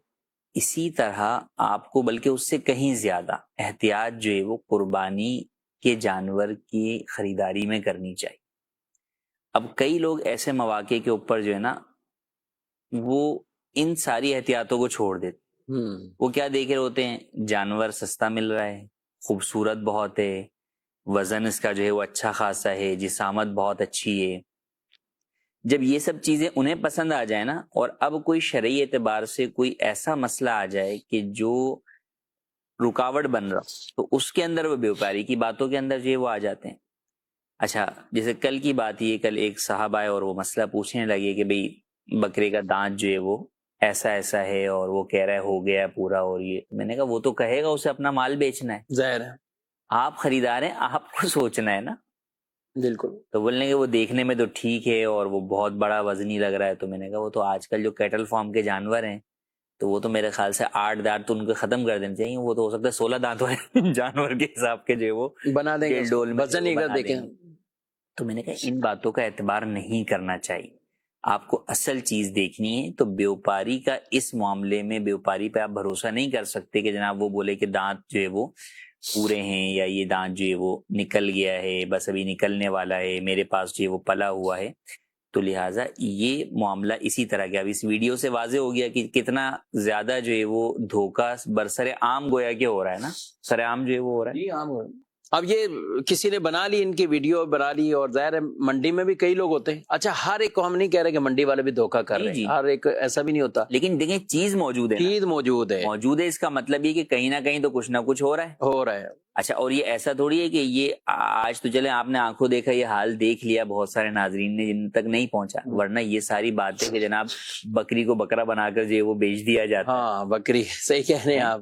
اسی طرح آپ کو بلکہ اس سے کہیں زیادہ احتیاط جو ہے وہ قربانی کے جانور کی خریداری میں کرنی چاہیے. اب کئی لوگ ایسے مواقع کے اوپر جو ہے نا وہ ان ساری احتیاطوں کو چھوڑ دیتے. وہ کیا دیکھ رہے ہوتے ہیں، جانور سستا مل رہا ہے، خوبصورت بہت ہے، وزن اس کا جو ہے وہ اچھا خاصا ہے، جسامت بہت اچھی ہے. جب یہ سب چیزیں انہیں پسند آ جائے نا، اور اب کوئی شرعی اعتبار سے کوئی ایسا مسئلہ آ جائے کہ جو رکاوٹ بن رہا، تو اس کے اندر وہ بیوپاری کی باتوں کے اندر جو ہے وہ آ جاتے ہیں. اچھا جیسے کل کی بات یہ، کل ایک صاحب آئے اور وہ مسئلہ پوچھنے لگے کہ بھئی بکرے کا دانت جو ہے وہ ایسا ایسا ہے اور وہ کہہ رہا ہے ہو گیا پورا. اور یہ میں نے کہا وہ تو کہے گا، اسے اپنا مال بیچنا ہے، ظاہر ہے آپ خریدار ہیں، آپ کو سوچنا ہے نا. بالکل. تو بولنے کہ وہ دیکھنے میں تو ٹھیک ہے اور وہ بہت بڑا وزنی لگ رہا ہے. تو میں نے کہا وہ تو آج کل جو کیٹل فارم کے جانور ہیں تو وہ تو میرے خیال سے 8 دانت تو ان کو ختم کر دینے چاہیے. وہ تو ہو سکتا ہے 16 دانت والے جانور کے حساب کے جو وہ بنا دیں گے، ڈول میں وزن ہی کر دیکھیں. تو میں نے کہا ان باتوں کا اعتبار نہیں کرنا چاہیے. آپ کو اصل چیز دیکھنی ہے. تو بیوپاری کا اس معاملے میں بیوپاری پہ آپ بھروسہ نہیں کر سکتے کہ جناب وہ بولے کہ دانت جو ہے وہ پورے ہیں یا یہ دانت جو ہے وہ نکل گیا ہے، بس ابھی نکلنے والا ہے، میرے پاس جو ہے وہ پلا ہوا ہے. تو لہٰذا یہ معاملہ اسی طرح کا اب اس ویڈیو سے واضح ہو گیا کہ کتنا زیادہ جو ہے وہ دھوکہ برسر عام گویا کہ ہو رہا ہے نا، سر عام جو ہے وہ ہو رہا ہے. جی عام ہو رہا ہے. اب یہ کسی نے بنا لی، ان کی ویڈیو بنا لی، اور ظاہر ہے منڈی میں بھی کئی لوگ ہوتے ہیں. اچھا ہر ایک کو ہم نہیں کہہ رہے کہ منڈی والے بھی دھوکہ کر رہے ہیں، ہر ایک ایسا بھی نہیں ہوتا، لیکن دیکھیں چیز موجود ہے، چیز موجود ہے. موجود ہے اس کا مطلب یہ کہ کہیں نہ کہیں تو کچھ نہ کچھ ہو رہا ہے. اچھا اور یہ ایسا تھوڑی ہے کہ یہ آج تو چلے آپ نے آنکھوں دیکھا، یہ حال دیکھ لیا بہت سارے ناظرین نے جن تک نہیں پہنچا، ورنہ یہ ساری باتیں کہ جناب بکری کو بکرا بنا کر جو وہ بیچ دیا جاتا ہے. ہاں بکری، صحیح کہہ رہے ہیں آپ.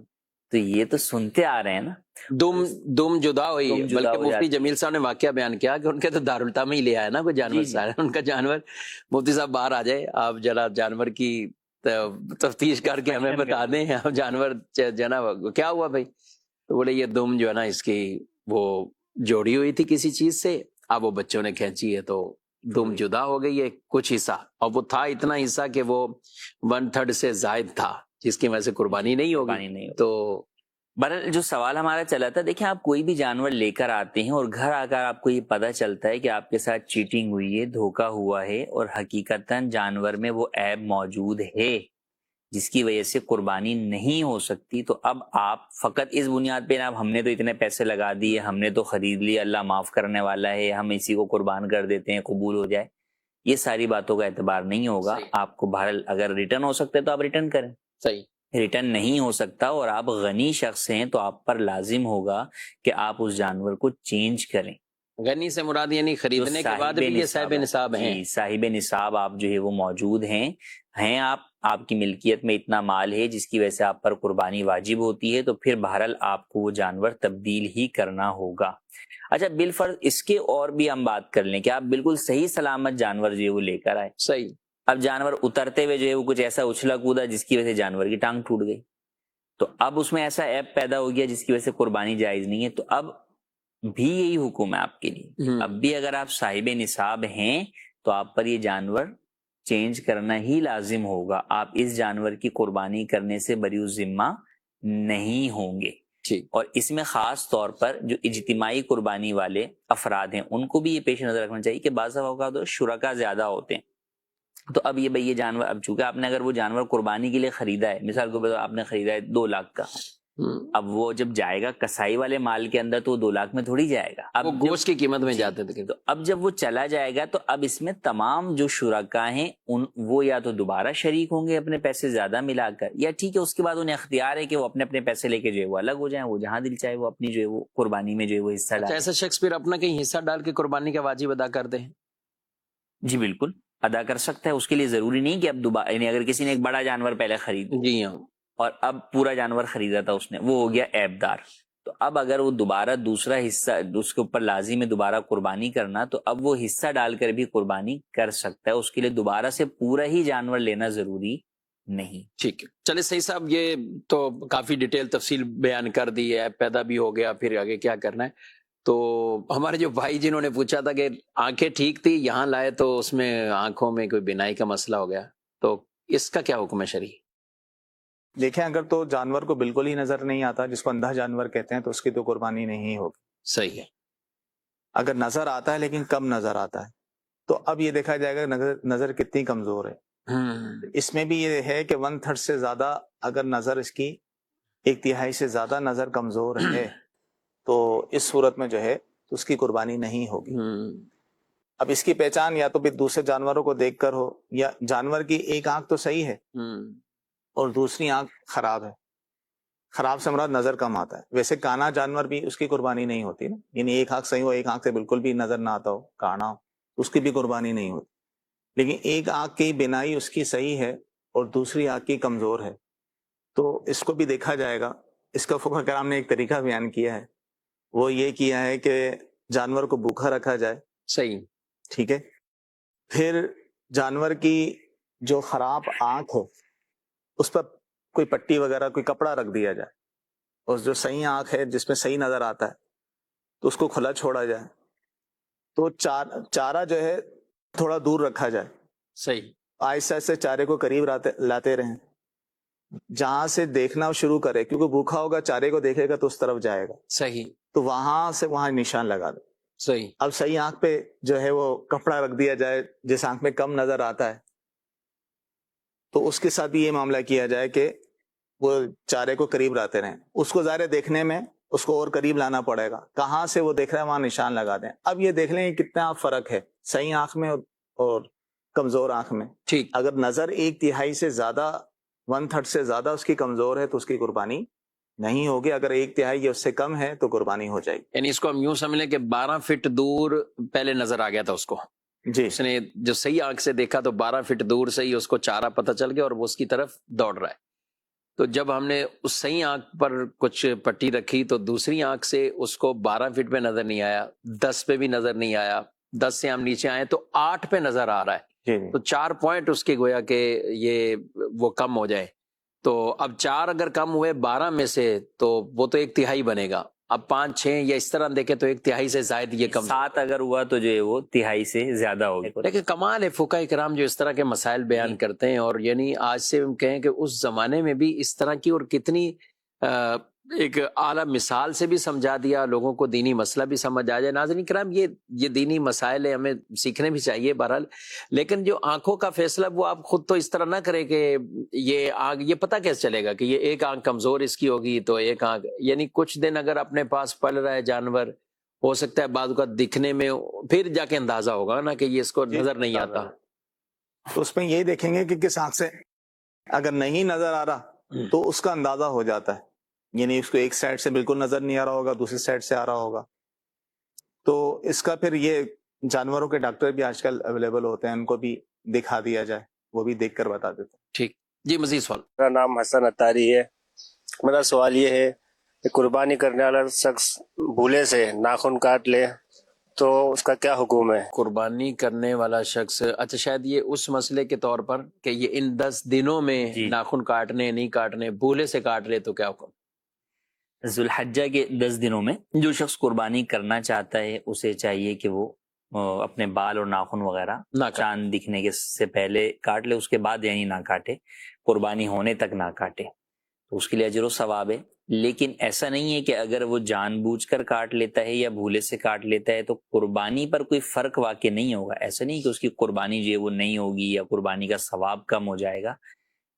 تو یہ تو سنتے آ رہے ہیں نا، دم جدا ہوئی. بلکہ مفتی جمیل صاحب نے واقعہ بیان کیا کہ ان کے تو دارالتا میں ہی لے آیا نا کوئی جانور سارا ان کا جانور. مفتی صاحب باہر آ جائے، آپ ذرا جانور کی تفتیش کر کے ہمیں بتا دیں آپ جانور جناب کیا ہوا بھائی. تو بولے یہ دم جو ہے نا اس کی وہ جوڑی ہوئی تھی کسی چیز سے، اب وہ بچوں نے کھینچی ہے تو دم جدا ہو گئی ہے کچھ حصہ، اور وہ تھا اتنا حصہ کہ وہ 1/3 سے زائد تھا، جس کی وجہ سے قربانی نہیں ہوگی. تو بہرحال جو سوال ہمارا چلا تھا، دیکھیں آپ کوئی بھی جانور لے کر آتے ہیں اور گھر آ کر آپ کو یہ پتہ چلتا ہے کہ آپ کے ساتھ چیٹنگ ہوئی ہے، دھوکہ ہوا ہے، اور حقیقتاً جانور میں وہ عیب موجود ہے جس کی وجہ سے قربانی نہیں ہو سکتی. تو اب آپ فقط اس بنیاد پہ اب ہم نے تو اتنے پیسے لگا دیے، ہم نے تو خرید لی، اللہ معاف کرنے والا ہے، ہم اسی کو قربان کر دیتے ہیں قبول ہو جائے، یہ ساری باتوں کا اعتبار نہیں ہوگا. آپ کو بہرحال اگر ریٹرن ہو سکتا ہے تو آپ ریٹرن کریں. صحیح. ریٹرن نہیں ہو سکتا اور آپ غنی شخص ہیں تو آپ پر لازم ہوگا کہ آپ اس جانور کو چینج کریں. غنی سے مراد یعنی خریدنے کے بعد بھی یہ صاحب نصاب ہیں. جی صاحب نصاب آپ جو ہے وہ موجود ہیں آپ کی ملکیت میں اتنا مال ہے جس کی وجہ سے آپ پر قربانی واجب ہوتی ہے، تو پھر بہرحال آپ کو وہ جانور تبدیل ہی کرنا ہوگا. اچھا بالفرض اس کے اور بھی ہم بات کر لیں کہ آپ بالکل صحیح سلامت جانور جو ہے وہ لے کر آئے، صحیح، اب جانور اترتے ہوئے جو ہے وہ کچھ ایسا اچھلا کودا جس کی وجہ سے جانور کی ٹانگ ٹوٹ گئی، تو اب اس میں ایسا عیب پیدا ہو گیا جس کی وجہ سے قربانی جائز نہیں ہے. تو اب بھی یہی حکم ہے آپ کے لیے، اب بھی اگر آپ صاحب نصاب ہیں تو آپ پر یہ جانور چینج کرنا ہی لازم ہوگا. آپ اس جانور کی قربانی کرنے سے بری الذمہ نہیں ہوں گے. اور اس میں خاص طور پر جو اجتماعی قربانی والے افراد ہیں ان کو بھی یہ پیش نظر رکھنا چاہیے کہ بعض اوقات شرکا زیادہ ہوتے ہیں، تو اب یہ جانور، اب چونکہ آپ نے اگر وہ جانور قربانی کے لیے خریدا ہے، مثال کو آپ نے خریدا ہے 2 لاکھ کا، اب وہ جب جائے گا کسائی والے مال کے اندر تو وہ 2 لاکھ میں تھوڑی جائے گا، اب وہ گوشت کی قیمت میں جاتے تھے. تو اب جب وہ چلا جائے گا تو اب اس میں تمام جو شرکا ہیں وہ یا تو دوبارہ شریک ہوں گے اپنے پیسے زیادہ ملا کر، یا ٹھیک ہے اس کے بعد انہیں اختیار ہے کہ وہ اپنے اپنے پیسے لے کے جو ہے وہ الگ ہو جائیں، وہ جہاں دل چاہے وہ اپنی جو ہے وہ قربانی میں جو ہے وہ حصہ ڈالیں. ایسا شخص پھر اپنا کہیں حصہ ڈال کے قربانی کا واجب ادا کر دیں؟ جی بالکل ادا کر سکتا ہے. اس کے لیے ضروری نہیں کہ اب دوبارہ، یعنی اگر کسی نے ایک بڑا جانور پہلے خرید، جی ہاں، اور اب پورا جانور خریدا تھا اس نے، وہ ہو گیا عیب دار، تو اب اگر وہ دوبارہ دوسرا حصہ اس کے اوپر لازم ہے دوبارہ قربانی کرنا، تو اب وہ حصہ ڈال کر بھی قربانی کر سکتا ہے. اس کے لیے دوبارہ سے پورا ہی جانور لینا ضروری نہیں. ٹھیک ہے. چلے صحیح صاحب، یہ تو کافی ڈیٹیل تفصیل بیان کر دی ہے، پیدا بھی ہو گیا، پھر آگے کیا کرنا ہے. تو ہمارے جو بھائی جنہوں نے پوچھا تھا کہ آنکھیں ٹھیک تھی، یہاں لائے تو اس میں آنکھوں میں کوئی بینائی کا مسئلہ ہو گیا، تو اس کا کیا حکم ہے شرعی؟ دیکھیں اگر تو جانور کو بالکل ہی نظر نہیں آتا، جس کو اندھا جانور کہتے ہیں، تو اس کی تو قربانی نہیں ہوگی. صحیح ہے. اگر نظر آتا ہے لیکن کم نظر آتا ہے، تو اب یہ دیکھا جائے گا نظر کتنی کمزور ہے. اس میں بھی یہ ہے کہ 1/3 سے زیادہ اگر نظر اس کی 1/3 سے زیادہ نظر کمزور ہے تو اس صورت میں جو ہے تو اس کی قربانی نہیں ہوگی. اب اس کی پہچان یا تو پھر دوسرے جانوروں کو دیکھ کر ہو، یا جانور کی ایک آنکھ تو صحیح ہے اور دوسری آنکھ خراب ہے. خراب سے مراد نظر کم آتا ہے. ویسے کانا جانور بھی اس کی قربانی نہیں ہوتی نا، یعنی ایک آنکھ صحیح ہو، ایک آنکھ سے بالکل بھی نظر نہ آتا ہو، کانا ہو، اس کی بھی قربانی نہیں ہوتی. لیکن ایک آنکھ کی بینائی اس کی صحیح ہے اور دوسری آنکھ کی کمزور ہے، تو اس کو بھی دیکھا جائے گا. اس کا فقہ کرام نے ایک طریقہ بیان کیا ہے، وہ یہ کیا ہے کہ جانور کو بھوکا رکھا جائے. صحیح، ٹھیک ہے. پھر جانور کی جو خراب آنکھ ہو اس پر کوئی پٹی وغیرہ کوئی کپڑا رکھ دیا جائے، اور جو صحیح آنکھ ہے جس میں صحیح نظر آتا ہے تو اس کو کھلا چھوڑا جائے. تو چارہ جو ہے تھوڑا دور رکھا جائے. صحیح. آہستہ آہستہ چارے کو قریب لاتے رہیں، جہاں سے دیکھنا شروع کرے، کیونکہ بھوکا ہوگا چارے کو دیکھے گا تو اس طرف جائے گا. صحیح. تو وہاں سے وہاں نشان لگا دے. صحیح. اب صحیح آنکھ پہ جو ہے وہ کپڑا رکھ دیا جائے، جس آنکھ میں کم نظر آتا ہے تو اس کے ساتھ بھی یہ معاملہ کیا جائے کہ وہ چارے کو قریب لاتے رہیں. اس کو ظاہر دیکھنے میں اس کو اور قریب لانا پڑے گا، کہاں سے وہ دیکھ رہا ہے وہاں نشان لگا دیں. اب یہ دیکھ لیں کتنا فرق ہے صحیح آنکھ میں اور کمزور آنکھ میں. ٹھیک. اگر نظر 1/3 سے زیادہ 1/3 سے زیادہ اس کی کمزور ہے تو اس کی قربانی نہیں ہوگی. اگر 1/3 یا اس سے کم ہے تو قربانی ہو جائے گی. یعنی اس کو ہم یوں سمجھ لیں کہ 12 فٹ دور پہلے نظر آ گیا تھا اس کو، جی اس نے جو صحیح آنکھ سے دیکھا تو 12 فٹ دور سے ہی اس کو چارہ پتہ چل گیا اور وہ اس کی طرف دوڑ رہا ہے. تو جب ہم نے اس صحیح آنکھ پر کچھ پٹی رکھی تو دوسری آنکھ سے اس کو 12 فٹ پہ نظر نہیں آیا، 10 پہ بھی نظر نہیں آیا، 10 سے ہم نیچے آئے تو 8 پہ نظر آ رہا ہے. تو 4 پوائنٹ اس کے گویا کہ یہ وہ کم ہو جائے. تو اب 4 اگر کم ہوئے 12 میں سے تو وہ تو 1/3 بنے گا. اب 5 6 یا اس طرح دیکھیں تو 1/3 سے زائد یہ کم. 7 اگر ہوا تو جو ہے وہ 1/3 سے زیادہ ہوگا. لیکن کمال ہے فقہ کرام جو اس طرح کے مسائل بیان کرتے ہیں. اور یعنی آج سے ہم کہیں کہ اس زمانے میں بھی اس طرح کی اور کتنی ایک اعلیٰ مثال سے بھی سمجھا دیا لوگوں کو، دینی مسئلہ بھی سمجھ آ جائے. ناظرین کرام یہ دینی مسائل ہے، ہمیں سیکھنے بھی چاہیے بہرحال. لیکن جو آنکھوں کا فیصلہ وہ آپ خود تو اس طرح نہ کریں کہ یہ پتہ کیسے چلے گا کہ یہ ایک آنکھ کمزور اس کی ہوگی تو ایک آنکھ، یعنی کچھ دن اگر اپنے پاس پل رہا ہے جانور، ہو سکتا ہے بعض اوقات دکھنے میں پھر جا کے اندازہ ہوگا نا کہ یہ اس کو نظر نہیں آتا. تو اس میں یہ دیکھیں گے کہ کس آنکھ سے اگر نہیں نظر آ رہا تو اس کا اندازہ ہو جاتا ہے. یعنی اس کو ایک سائڈ سے بالکل نظر نہیں آ رہا ہوگا، دوسری سائڈ سے آ رہا ہوگا تو اس کا پھر یہ جانوروں کے ڈاکٹر بھی آج کل اویلیبل ہوتے ہیں، ان کو بھی دکھا دیا جائے، وہ بھی دیکھ کر بتا دیتے ہیں۔ ٹھیک جی، مزید سوال۔ میرا نام حسن اتاری ہے۔ میرا سوال یہ ہے کہ قربانی کرنے والا شخص بھولے سے ناخن کاٹ لے تو اس کا کیا حکم ہے؟ قربانی کرنے والا شخص، اچھا شاید یہ اس مسئلے کے طور پر کہ یہ ان 10 دنوں میں ناخن کاٹنے نہیں کاٹنے، بھولے سے کاٹ لے تو کیا حکم؟ ذوالحجہ کے 10 دنوں میں جو شخص قربانی کرنا چاہتا ہے اسے چاہیے کہ وہ اپنے بال اور ناخن وغیرہ چاند دکھنے کے سے پہلے کاٹ لے، اس کے بعد یعنی نہ کاٹے، قربانی ہونے تک نہ کاٹے، تو اس کے لیے اجر و ثواب ہے۔ لیکن ایسا نہیں ہے کہ اگر وہ جان بوجھ کر کاٹ لیتا ہے یا بھولے سے کاٹ لیتا ہے تو قربانی پر کوئی فرق واقع نہیں ہوگا۔ ایسا نہیں کہ اس کی قربانی جو ہے وہ نہیں ہوگی یا قربانی کا ثواب کم ہو جائے گا،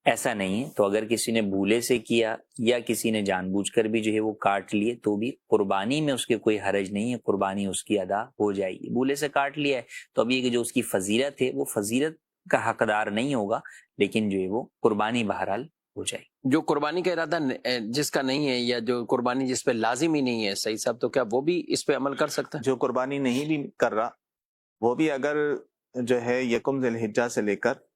ایسا نہیں ہے۔ تو اگر کسی نے بھولے سے کیا یا کسی نے جان بوجھ کر بھی جو ہے وہ کاٹ لیے تو بھی قربانی میں اس کے کوئی حرج نہیں ہے، قربانی اس کی ادا ہو جائے گی۔ بھولے سے کاٹ لیا ہے تو اب یہ کہ جو اس کی فضیلت ہے وہ فضیلت کا حقدار نہیں ہوگا، لیکن جو ہے وہ قربانی بہرحال ہو جائے گی۔ جو قربانی کا ارادہ جس کا نہیں ہے یا جو قربانی جس پہ لازم ہی نہیں ہے صحیح صاحب، تو کیا وہ بھی اس پہ عمل کر سکتا ہے؟ جو قربانی نہیں بھی کر رہا وہ بھی اگر جو ہے یکم ذی الحجہ سے لے کر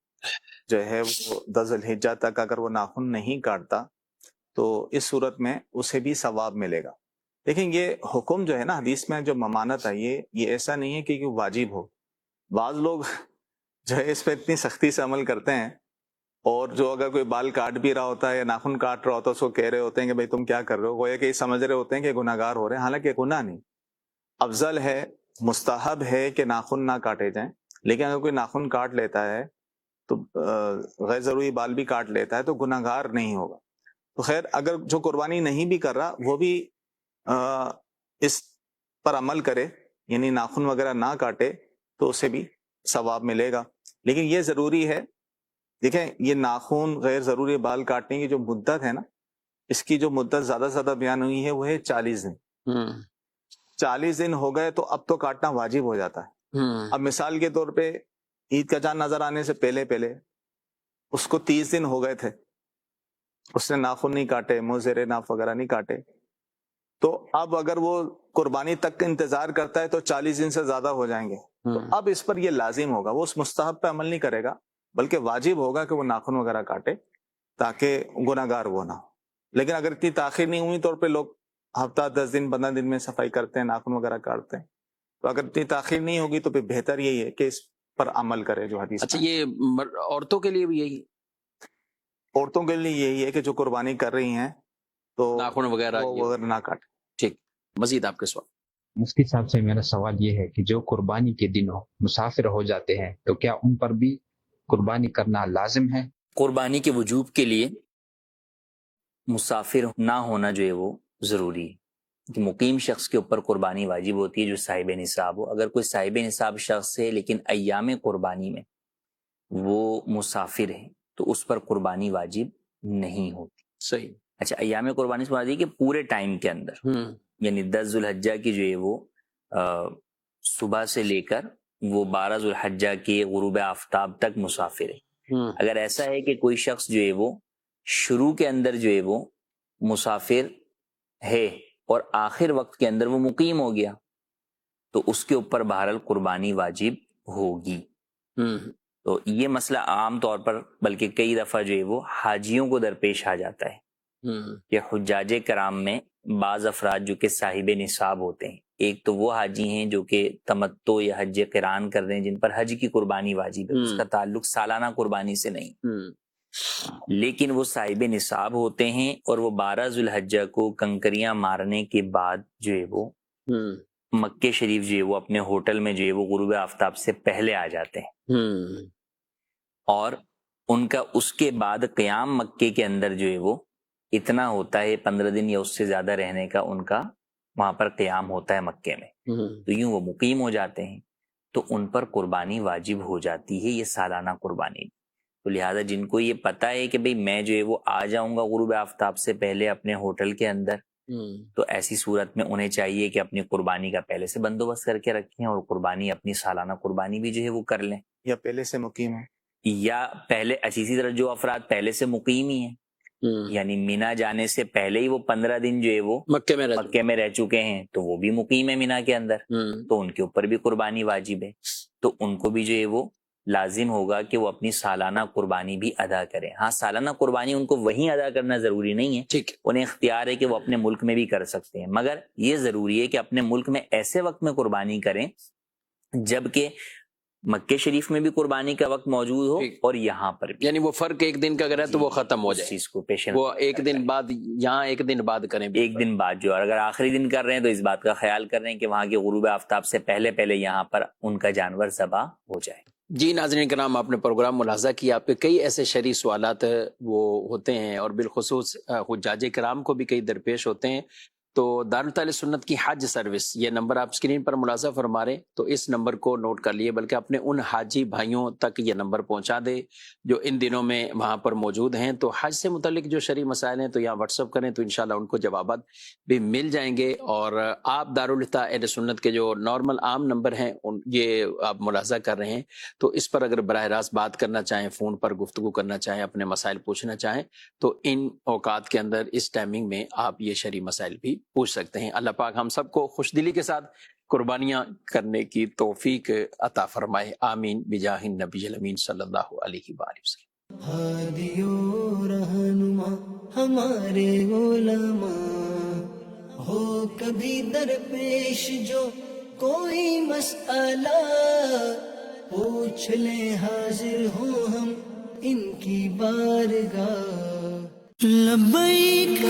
جو ہے وہ 10 ذی الحجہ تک اگر وہ ناخن نہیں کاٹتا تو اس صورت میں اسے بھی ثواب ملے گا۔ لیکن یہ حکم جو ہے نا حدیث میں جو ممانت ہے یہ ایسا نہیں ہے کہ واجب ہو۔ بعض لوگ جو ہے اس پہ اتنی سختی سے عمل کرتے ہیں، اور جو اگر کوئی بال کاٹ بھی رہا ہوتا ہے یا ناخن کاٹ رہا ہوتا ہے اس کو کہہ رہے ہوتے ہیں کہ بھائی تم کیا کر رہے ہو، گویا کہ یہ سمجھ رہے ہوتے ہیں کہ گناہ گار ہو رہے ہیں، حالانکہ گناہ نہیں، افضل ہے، مستحب ہے کہ ناخن نہ کاٹے جائیں۔ لیکن اگر کوئی ناخن کاٹ لیتا ہے تو غیر ضروری بال بھی کاٹ لیتا ہے تو گناہ گار نہیں ہوگا۔ تو خیر اگر جو قربانی نہیں بھی کر رہا وہ بھی اس پر عمل کرے، یعنی ناخن وغیرہ نہ کاٹے، تو اسے بھی ثواب ملے گا۔ لیکن یہ ضروری ہے، دیکھیں یہ ناخن غیر ضروری بال کاٹنے کی جو مدت ہے نا، اس کی جو مدت زیادہ سے زیادہ بیان ہوئی ہے وہ ہے 40 دن۔ 40 دن ہو گئے تو اب تو کاٹنا واجب ہو جاتا ہے۔ اب مثال کے طور پہ عید کا چاند نظر آنے سے پہلے اس کو 30 دن ہو گئے تھے، اس نے ناخن نہیں کاٹے، منہ زیر ناف وغیرہ نہیں کاٹے، تو اب اگر وہ قربانی تک کا انتظار کرتا ہے تو 40 دن سے زیادہ ہو جائیں گے، تو اب اس پر یہ لازم ہوگا، وہ اس مستحب پہ عمل نہیں کرے گا بلکہ واجب ہوگا کہ وہ ناخن وغیرہ کاٹے تاکہ گناہ گار وہ نہ ہو۔ لیکن اگر اتنی تاخیر نہیں ہوئی طور پہ لوگ ہفتہ 10 دن 15 دن میں صفائی کرتے ہیں، ناخن وغیرہ کاٹتے ہیں، تو اگر اتنی تاخیر نہیں ہوگی تو پھر بہتر یہی ہے کہ اس پر عمل کرے جو حدیث۔ اچھا یہ عورتوں کے لیے بھی یہی؟ عورتوں کے لیے یہی ہے کہ جو قربانی کر رہی ہیں تو ناخن وغیرہ نہ کاٹے۔ ٹھیک، مزید آپ کے سوال۔ مفتی صاحب سے میرا سوال یہ ہے کہ جو قربانی کے دنوں مسافر ہو جاتے ہیں تو کیا ان پر بھی قربانی کرنا لازم ہے؟ قربانی کے وجوب کے لیے مسافر نہ ہونا جو ہے وہ ضروری ہے، کہ مقیم شخص کے اوپر قربانی واجب ہوتی ہے جو صاحب نصاب ہو۔ اگر کوئی صاحب نصاب شخص ہے لیکن ایام قربانی میں وہ مسافر ہے تو اس پر قربانی واجب نہیں ہوتی۔ صحیح۔ اچھا، ایام قربانی سے مراد ہے کہ پورے ٹائم کے اندر، یعنی 10 ذوالحجہ کی جو ہے وہ صبح سے لے کر وہ 12 ذوالحجہ کے غروب آفتاب تک مسافر ہے۔ اگر ایسا ہے کہ کوئی شخص جو ہے وہ شروع کے اندر جو ہے وہ مسافر ہے اور آخر وقت کے اندر وہ مقیم ہو گیا تو اس کے اوپر بہرحال قربانی واجب ہوگی۔ تو یہ مسئلہ عام طور پر بلکہ کئی دفعہ جو ہے وہ حاجیوں کو درپیش آ جاتا ہے کہ حجاج کرام میں بعض افراد جو کہ صاحب نصاب ہوتے ہیں، ایک تو وہ حاجی ہیں جو کہ تمتع یا حج قران کر رہے ہیں جن پر حج کی قربانی واجب ہے، اس کا تعلق سالانہ قربانی سے نہیں، لیکن وہ صاحب نصاب ہوتے ہیں اور وہ 12 ذوالحجہ کو کنکریاں مارنے کے بعد جو ہے وہ مکے شریف جو ہے وہ اپنے ہوٹل میں جو ہے وہ غروب آفتاب سے پہلے آ جاتے ہیں، اور ان کا اس کے بعد قیام مکے کے اندر جو ہے وہ اتنا ہوتا ہے 15 دن یا اس سے زیادہ رہنے کا ان کا وہاں پر قیام ہوتا ہے مکے میں، تو یوں وہ مقیم ہو جاتے ہیں تو ان پر قربانی واجب ہو جاتی ہے، یہ سالانہ قربانی۔ تو لہٰذا جن کو یہ پتہ ہے کہ بھئی میں جو ہے وہ آ جاؤں گا غروب آفتاب سے پہلے اپنے ہوٹل کے اندر، تو ایسی صورت میں انہیں چاہیے کہ اپنی قربانی کا پہلے سے بندوبست کر کے رکھیں اور قربانی اپنی سالانہ قربانی بھی جو ہے وہ کر لیں، یا پہلے سے مقیم ہے، یا پہلے اسی طرح جو افراد پہلے سے مقیم ہی ہیں یعنی مینا جانے سے پہلے ہی وہ 15 دن جو ہے وہ مکے میں رہ چکے ہیں تو وہ بھی مقیم ہے مینا کے اندر، تو ان کے اوپر بھی قربانی واجب ہے، تو ان کو بھی جو ہے وہ لازم ہوگا کہ وہ اپنی سالانہ قربانی بھی ادا کریں۔ ہاں سالانہ قربانی ان کو وہیں ادا کرنا ضروری نہیں ہے، انہیں اختیار ہے کہ وہ اپنے ملک میں بھی کر سکتے ہیں، مگر یہ ضروری ہے کہ اپنے ملک میں ایسے وقت میں قربانی کریں جبکہ مکہ شریف میں بھی قربانی کا وقت موجود ہو اور یہاں پر بھی، یعنی وہ فرق ایک دن کا اگر ہے تو وہ ختم ہو جائے، چیز کو پیش وہ ایک دن بعد یہاں ایک دن بعد کریں، ایک دن بعد جو، اور اگر آخری دن کر رہے ہیں تو اس بات کا خیال کر رہے ہیں کہ وہاں کے غروب آفتاب سے پہلے پہلے یہاں پر ان کا جانور ذبح ہو جائے۔ جی ناظرین کرام، آپ نے پروگرام ملاحظہ کیا، آپ کے کئی ایسے شرعی سوالات وہ ہوتے ہیں اور بالخصوص حجاج کرام کو بھی کئی درپیش ہوتے ہیں، تو دارالتعلیم سنت کی حج سروس، یہ نمبر آپ اسکرین پر ملاحظہ فرما رہے ہیں، تو اس نمبر کو نوٹ کر لیے، بلکہ اپنے ان حاجی بھائیوں تک یہ نمبر پہنچا دے جو ان دنوں میں وہاں پر موجود ہیں، تو حج سے متعلق جو شرعی مسائل ہیں تو یہاں واٹس اپ کریں تو انشاءاللہ ان کو جوابات بھی مل جائیں گے، اور آپ دارالفتہ اہل سنت کے جو نارمل عام نمبر ہیں یہ آپ ملاحظہ کر رہے ہیں، تو اس پر اگر براہ راست بات کرنا چاہیں، فون پر گفتگو کرنا چاہیں، اپنے مسائل پوچھنا چاہیں تو ان اوقات کے اندر اس ٹائمنگ میں آپ یہ شرعی مسائل بھی پوچھ سکتے ہیں۔ اللہ پاک ہم سب کو خوش دلی کے ساتھ قربانیاں کرنے کی توفیق عطا فرمائے، آمین بجاہ النبی الامین صلی اللہ علیہ وآلہ وسلم۔ ہادی و رہنما ہمارے علماء، ہو کبھی درپیش جو کوئی مسئلہ، پوچھ لیں حاضر ہوں ہم ان کی بارگاہ۔ لبیک